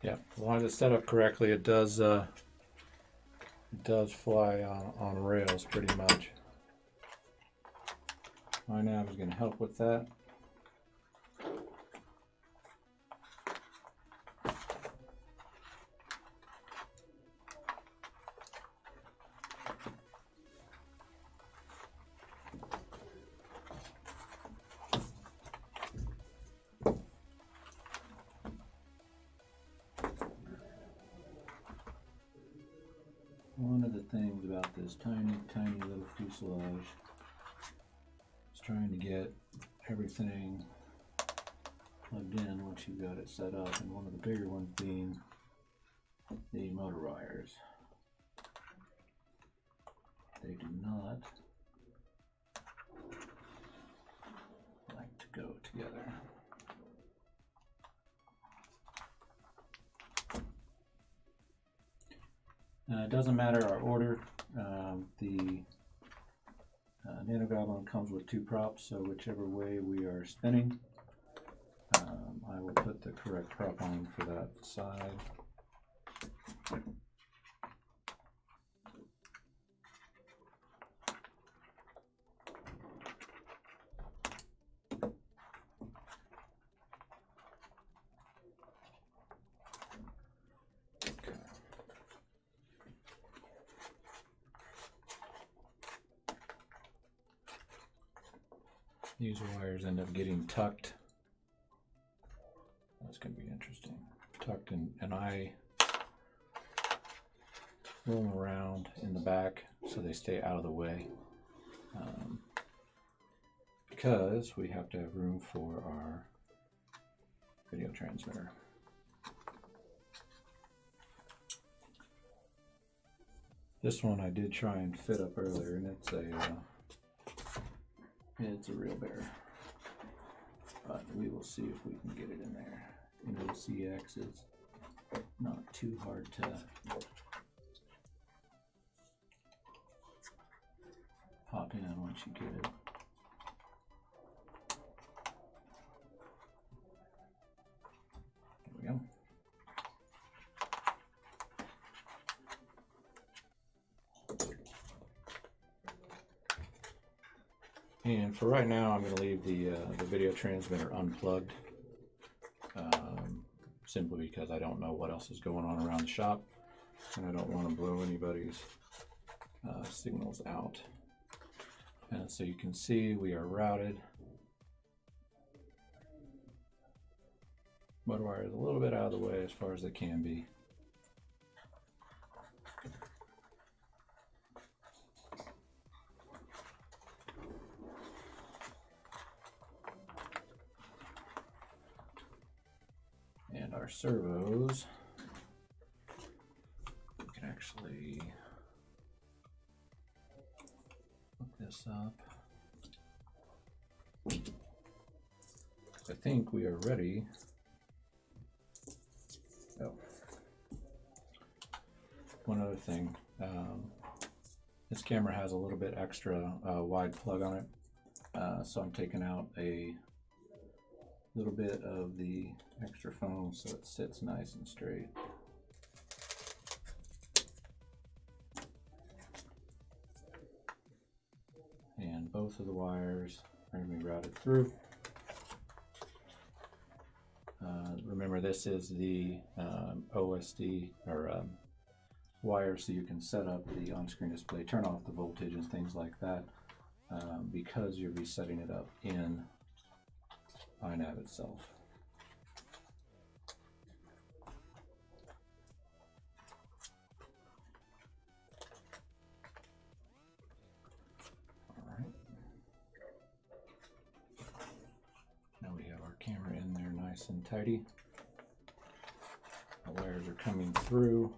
A: Yeah, as long as it's set up correctly, it does fly on rails pretty much. iNav is going to help with that. One of the things about this tiny little fuselage is trying to get everything plugged in once you've got it set up, and one of the bigger ones being the motor wires. They do not like to go together. It doesn't matter our order. The Nano Goblin comes with 2 props, so whichever way we are spinning, I will put the correct prop on for that side. These wires end up getting tucked. That's going to be interesting. Tucked in, and I roll them around in the back so they stay out of the way. Because we have to have room for our video transmitter. This one I did try and fit up earlier, and it's a real bear. But we will see if we can get it in there. You know, the CX is not too hard to pop in once you get it. There we go. And for right now, I'm going to leave the video transmitter unplugged, simply because I don't know what else is going on around the shop, and I don't want to blow anybody's signals out. And so you can see we are routed. Motor wire is a little bit out of the way as far as they can be. And our servos, we can actually look this up. I think we are ready. Oh, one other thing. This camera has a little bit extra wide plug on it, so I'm taking out a little bit of the extra foam so it sits nice and straight. And both of the wires are going to be routed through. Remember, this is the OSD or wire, so you can set up the on-screen display, turn off the voltage and things like that, because you'll be setting it up in iNav itself. All right. Now we have our camera in there nice and tidy. The wires are coming through,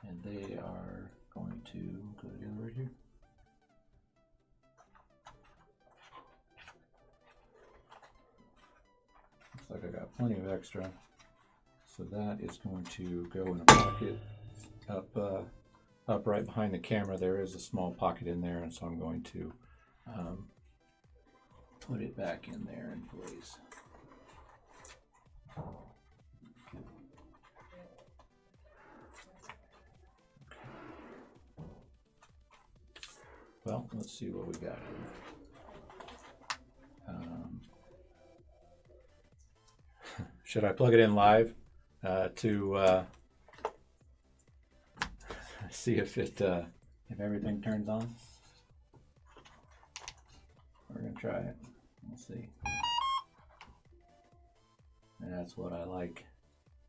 A: and they are going to go together right here. Looks like I got plenty of extra, so that is going to go in a pocket up right behind the camera. There is a small pocket in there, and so I'm going to put it back in there in place. Well, let's see what we got here. Should I plug it in live to see if everything turns on? We're gonna try it. We'll see. And that's what I like.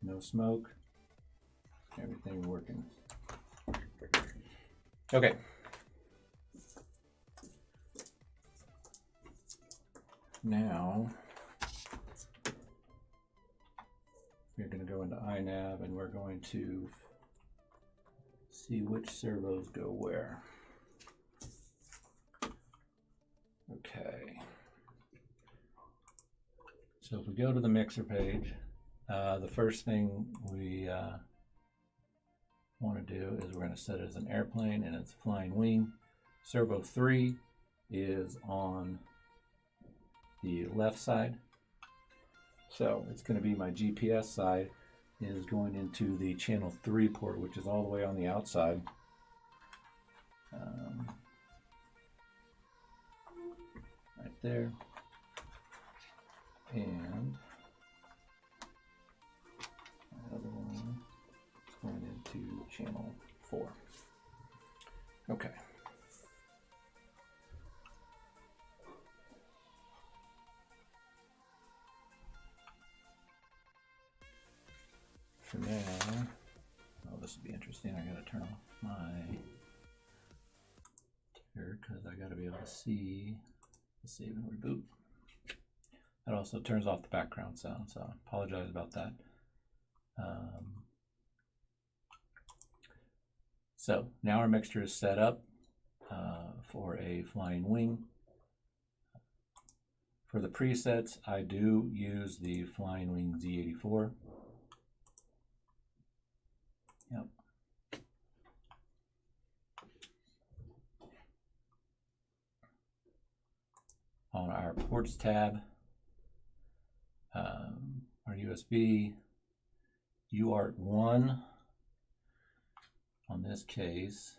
A: No smoke. Everything working. Okay. Now we're going to go into iNav and we're going to see which servos go where. Okay. So if we go to the mixer page, the first thing we want to do is we're going to set it as an airplane and it's a flying wing. Servo 3 is on the left side. So it's going to be my GPS side is going into the channel 3 port, which is all the way on the outside. Right there. And the other one is going into channel 4. Okay. For now, oh, this will be interesting. I gotta turn off my ticker because I gotta be able to see the save and reboot. That also turns off the background sound, so I apologize about that. So now our mixture is set up for a flying wing. For the presets, I do use the Flying Wing Z84. Yep. On our ports tab, our USB UART1 on this case.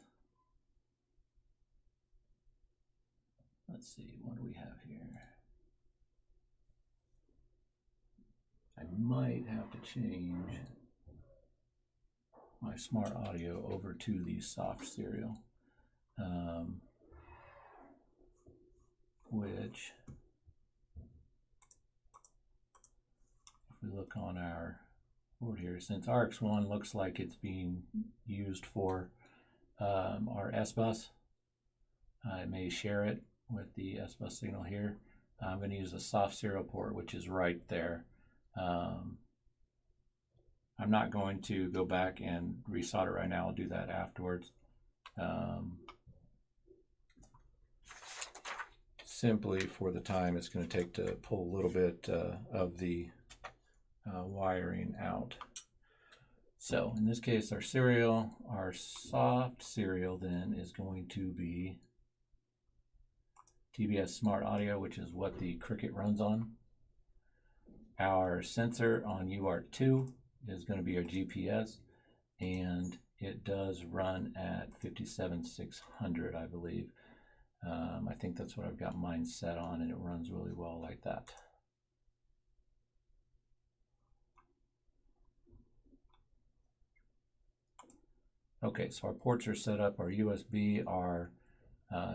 A: Let's see, what do we have here? I might have to change my smart audio over to the soft serial, which, if we look on our board here, since RX1 looks like it's being used for our S-Bus, I may share it with the S-Bus signal here. I'm going to use a soft serial port, which is right there. I'm not going to go back and resolder right now. I'll do that afterwards. Simply for the time it's going to take to pull a little bit of the wiring out. So in this case, our soft serial then is going to be TBS Smart Audio, which is what the Cricket runs on. Our sensor on UART2 is going to be our GPS, and it does run at 57,600, I believe. I think that's what I've got mine set on, and it runs really well like that. Okay, so our ports are set up, our USB, our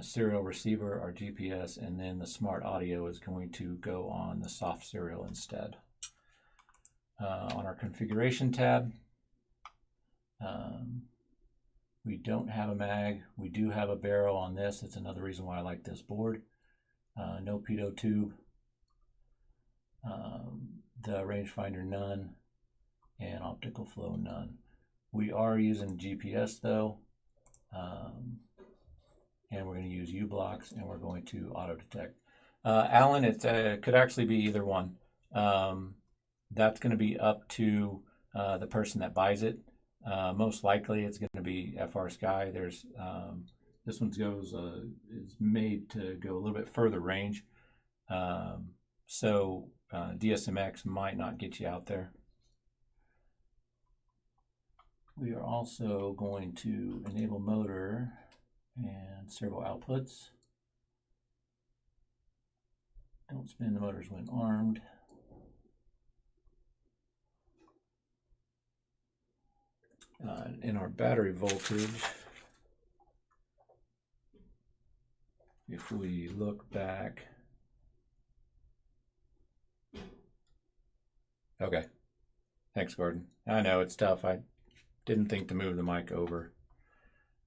A: serial receiver, our GPS, and then the smart audio is going to go on the soft serial instead. On our configuration tab, we don't have a mag. We do have a barrel on this. It's another reason why I like this board. No pitot tube. The rangefinder none, and optical flow none. We are using GPS though, and we're going to use U-blocks, and we're going to auto detect. Alan, it could actually be either one. That's going to be up to the person that buys it. Most likely it's going to be FR Sky. There's this one is made to go a little bit further range, so DSMX might not get you out there. We are also going to enable motor And servo outputs. Don't spin the motors when armed. In our battery voltage, if we look back, okay, thanks Gordon. I know it's tough, I didn't think to move the mic over.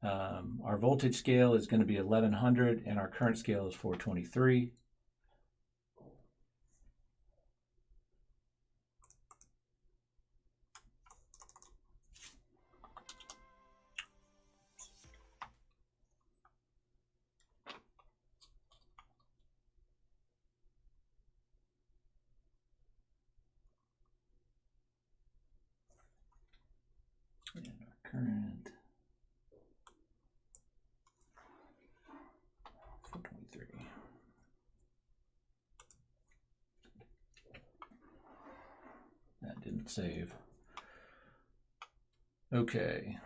A: Our voltage scale is going to be 1100 and our current scale is 423. And our current 423. That didn't save. Okay.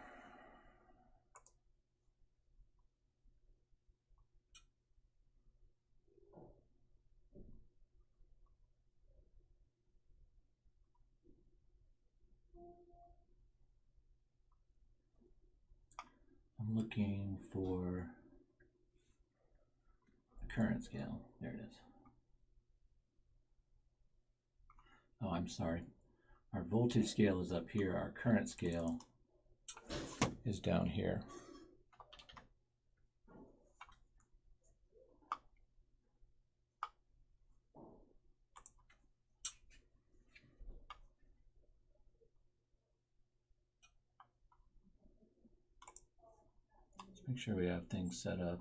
A: I'm looking for the current scale. There it is. Oh, I'm sorry. Our voltage scale is up here. Our current scale is down here. Let's make sure we have things set up.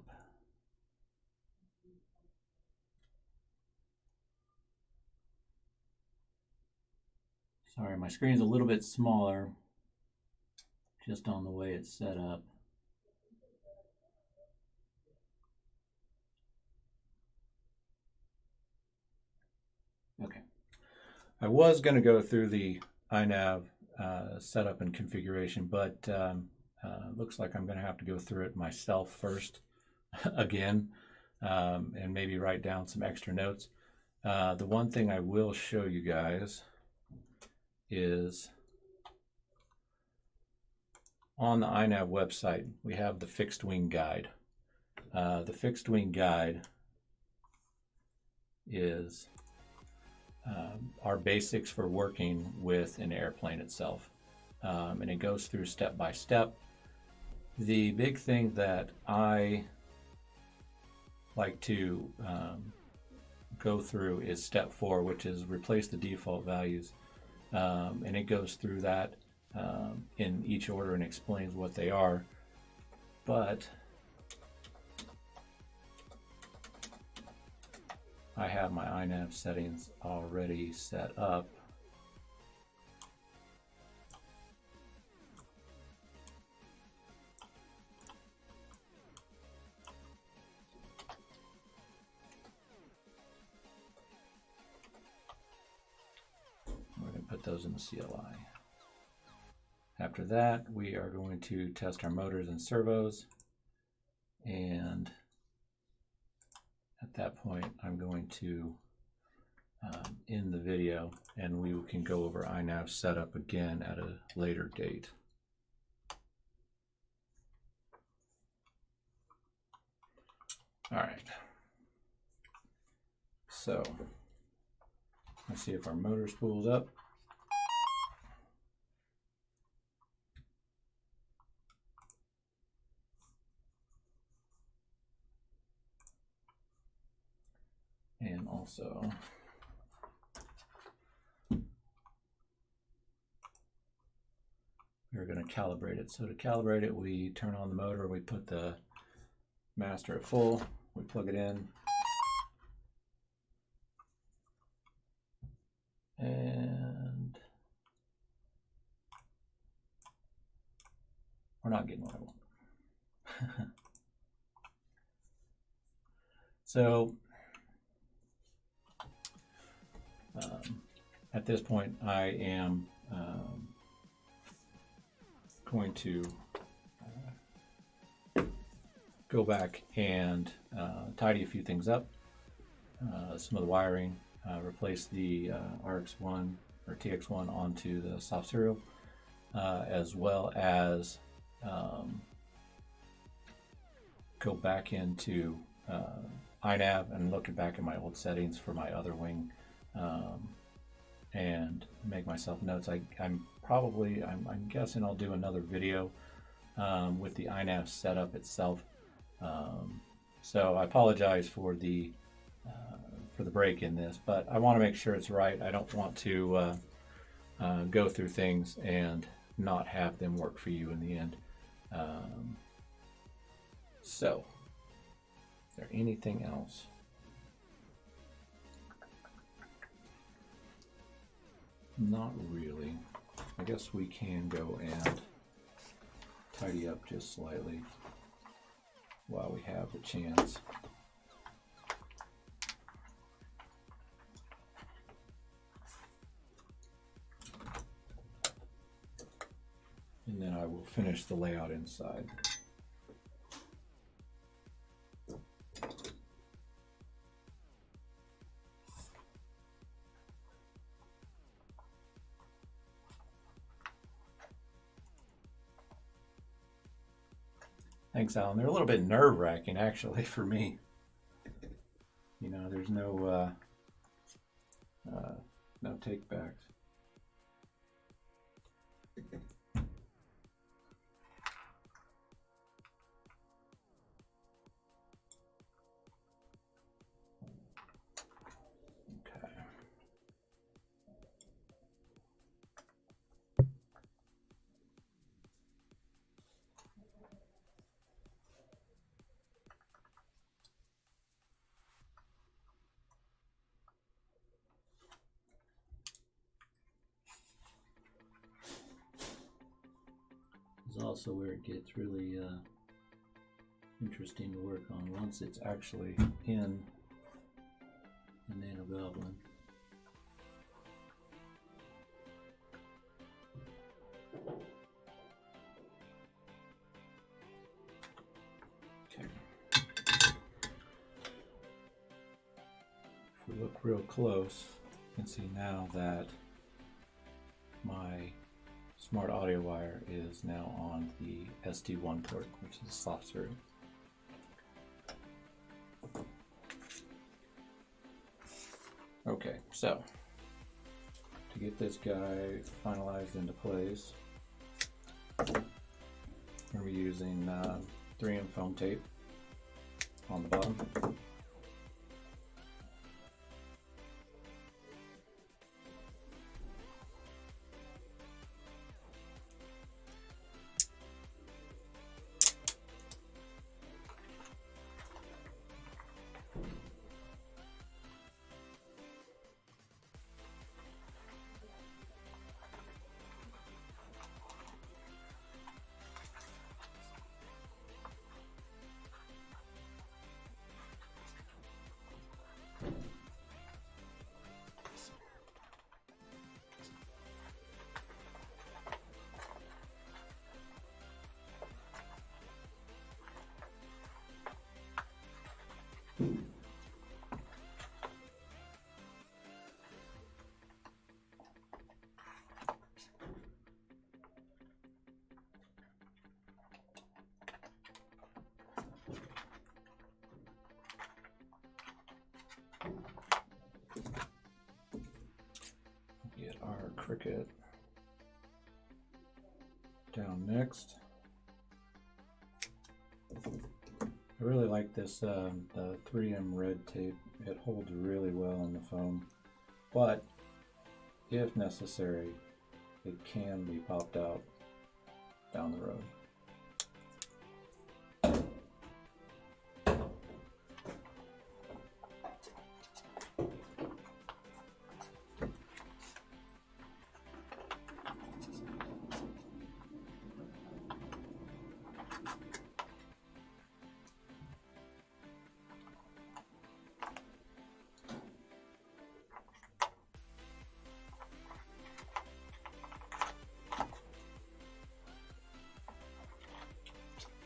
A: Sorry, my screen's a little bit smaller just on the way it's set up. Okay. I was going to go through the iNav setup and configuration, but looks like I'm going to have to go through it myself first again, and maybe write down some extra notes. The one thing I will show you guys is on the iNav website, we have the fixed wing guide. The fixed wing guide is our basics for working with an airplane itself. And it goes through step by step. The big thing that I like to go through is step 4, which is replace the default values. And it goes through that in each order and explains what they are. But I have my iNav settings already set up. We're going to put those in the CLI. After that, we are going to test our motors and servos, and at that point, I'm going to end the video, and we can go over iNav setup again at a later date. All right. So let's see if our motor spools up. And also we're going to calibrate it. So to calibrate it, we turn on the motor, we put the master at full, we plug it in, and we're not getting what I want. So at this point, I am going to go back and tidy a few things up, some of the wiring, replace the RX1 or TX1 onto the soft serial, as well as go back into iNav and looking back at my old settings for my other wing, and make myself notes. I'm guessing I'll do another video with the iNav setup itself. So I apologize for the break in this, but I want to make sure it's right. I don't want to go through things and not have them work for you in the end. So, is there anything else? Not really. I guess we can go and tidy up just slightly while we have the chance. And then I will finish the layout inside. Thanks, Alan. They're a little bit nerve-wracking, actually, for me. You know, there's no take-backs. Is also where it gets really interesting to work on once it's actually in the Nano Goblin. Okay. If we look real close, you can see now that my smart audio wire is now on the SD1 port, which is a soft serial. Okay, so to get this guy finalized into place, we're using 3M foam tape on the bottom. Get our cricket down next. I really like this, the 3M red tape. It holds really well in the foam, but if necessary, it can be popped out down the road.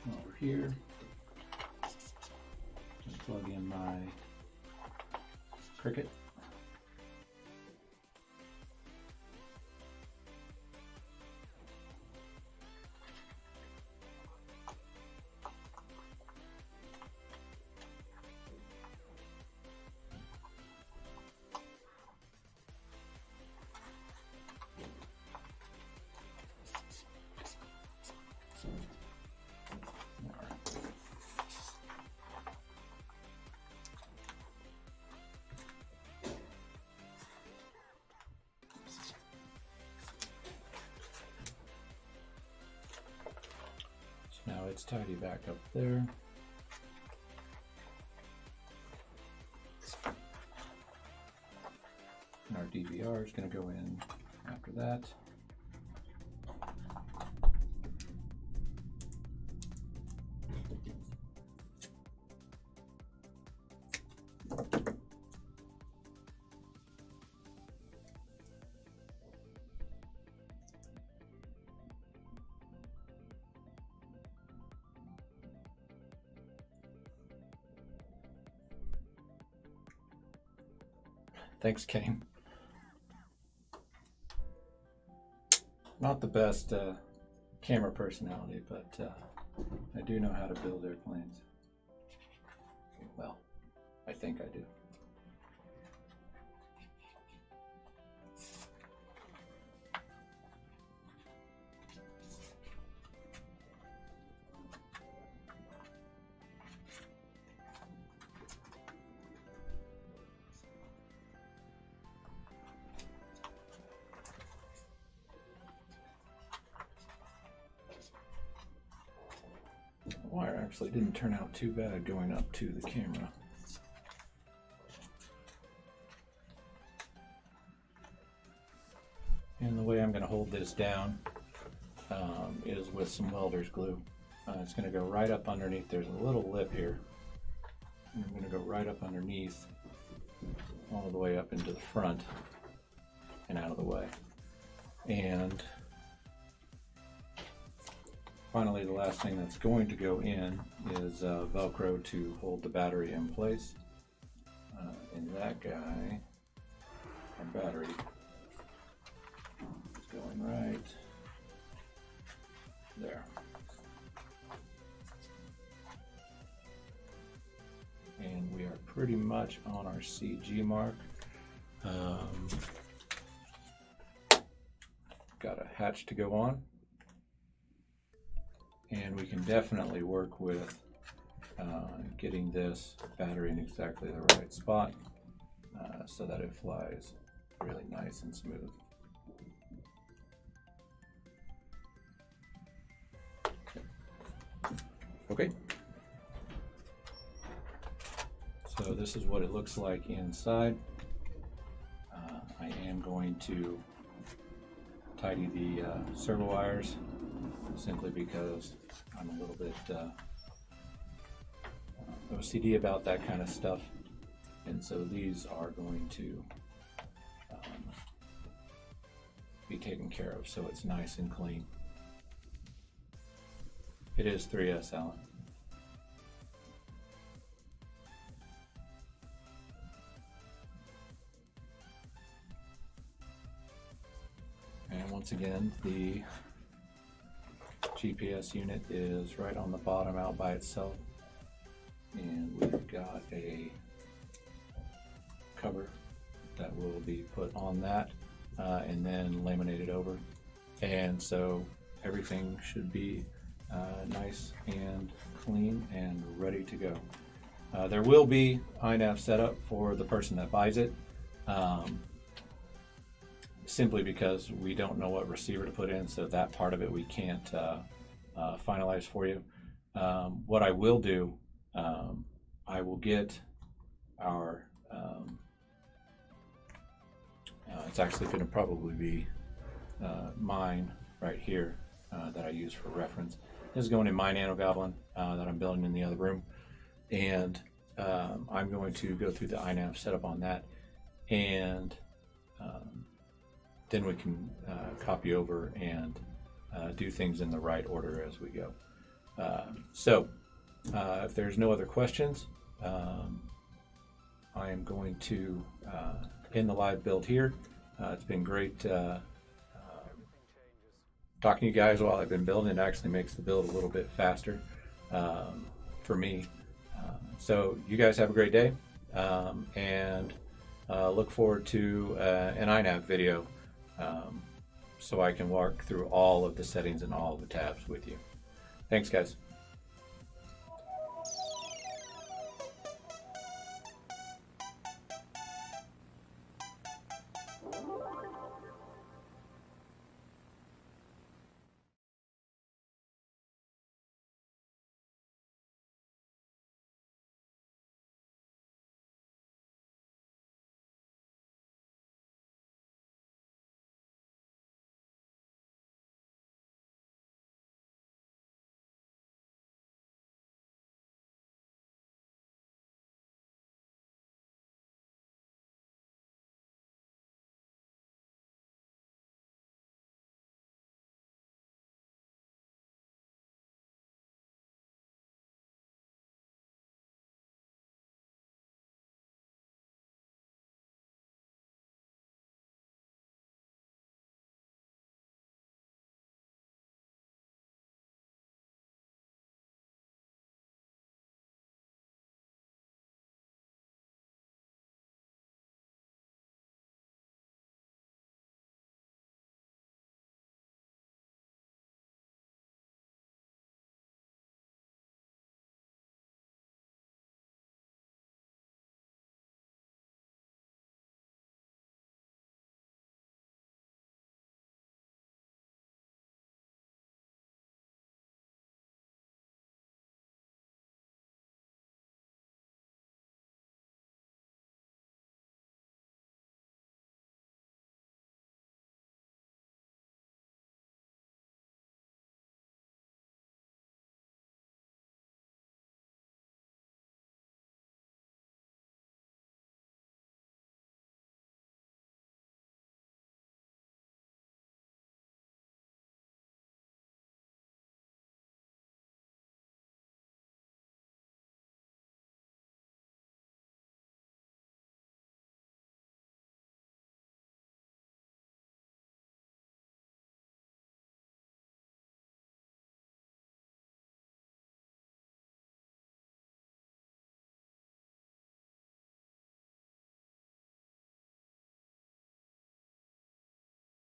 A: Over here. plug in my Cricut. Now it's tidy back up there. And our DVR is going to go in after that. Thanks, Kane. Not the best camera personality, but I do know how to build airplanes. Well, I think I do. The wire actually didn't turn out too bad going up to the camera. And the way I'm going to hold this down is with some welder's glue. It's going to go right up underneath. There's a little lip here. And I'm going to go right up underneath, all the way up into the front and out of the way. And finally, the last thing that's going to go in is Velcro to hold the battery in place. And that guy, our battery, is going right there. And we are pretty much on our CG mark. Got a hatch to go on. And we can definitely work with getting this battery in exactly the right spot so that it flies really nice and smooth. Okay. So this is what it looks like inside. I am going to tidy the servo wires, simply because I'm a little bit OCD about that kind of stuff, and so these are going to be taken care of so it's nice and clean. It is 3S, Alan. And once again, the GPS unit is right on the bottom out by itself, and we've got a cover that will be put on that and then laminated over, and so everything should be nice and clean and ready to go. There will be iNav setup for the person that buys it, simply because we don't know what receiver to put in, so that part of it we can't finalize for you. What I will do, I will get our, it's actually going to probably be mine right here that I use for reference. This is going in my Nano Goblin that I'm building in the other room, and I'm going to go through the iNav setup on that, and then we can copy over and do things in the right order as we go. So if there's no other questions, I am going to end the live build here. It's been great talking to you guys while I've been building. It actually makes the build a little bit faster for me. So you guys have a great day, and look forward to an iNav video so I can walk through all of the settings and all of the tabs with you. Thanks, guys.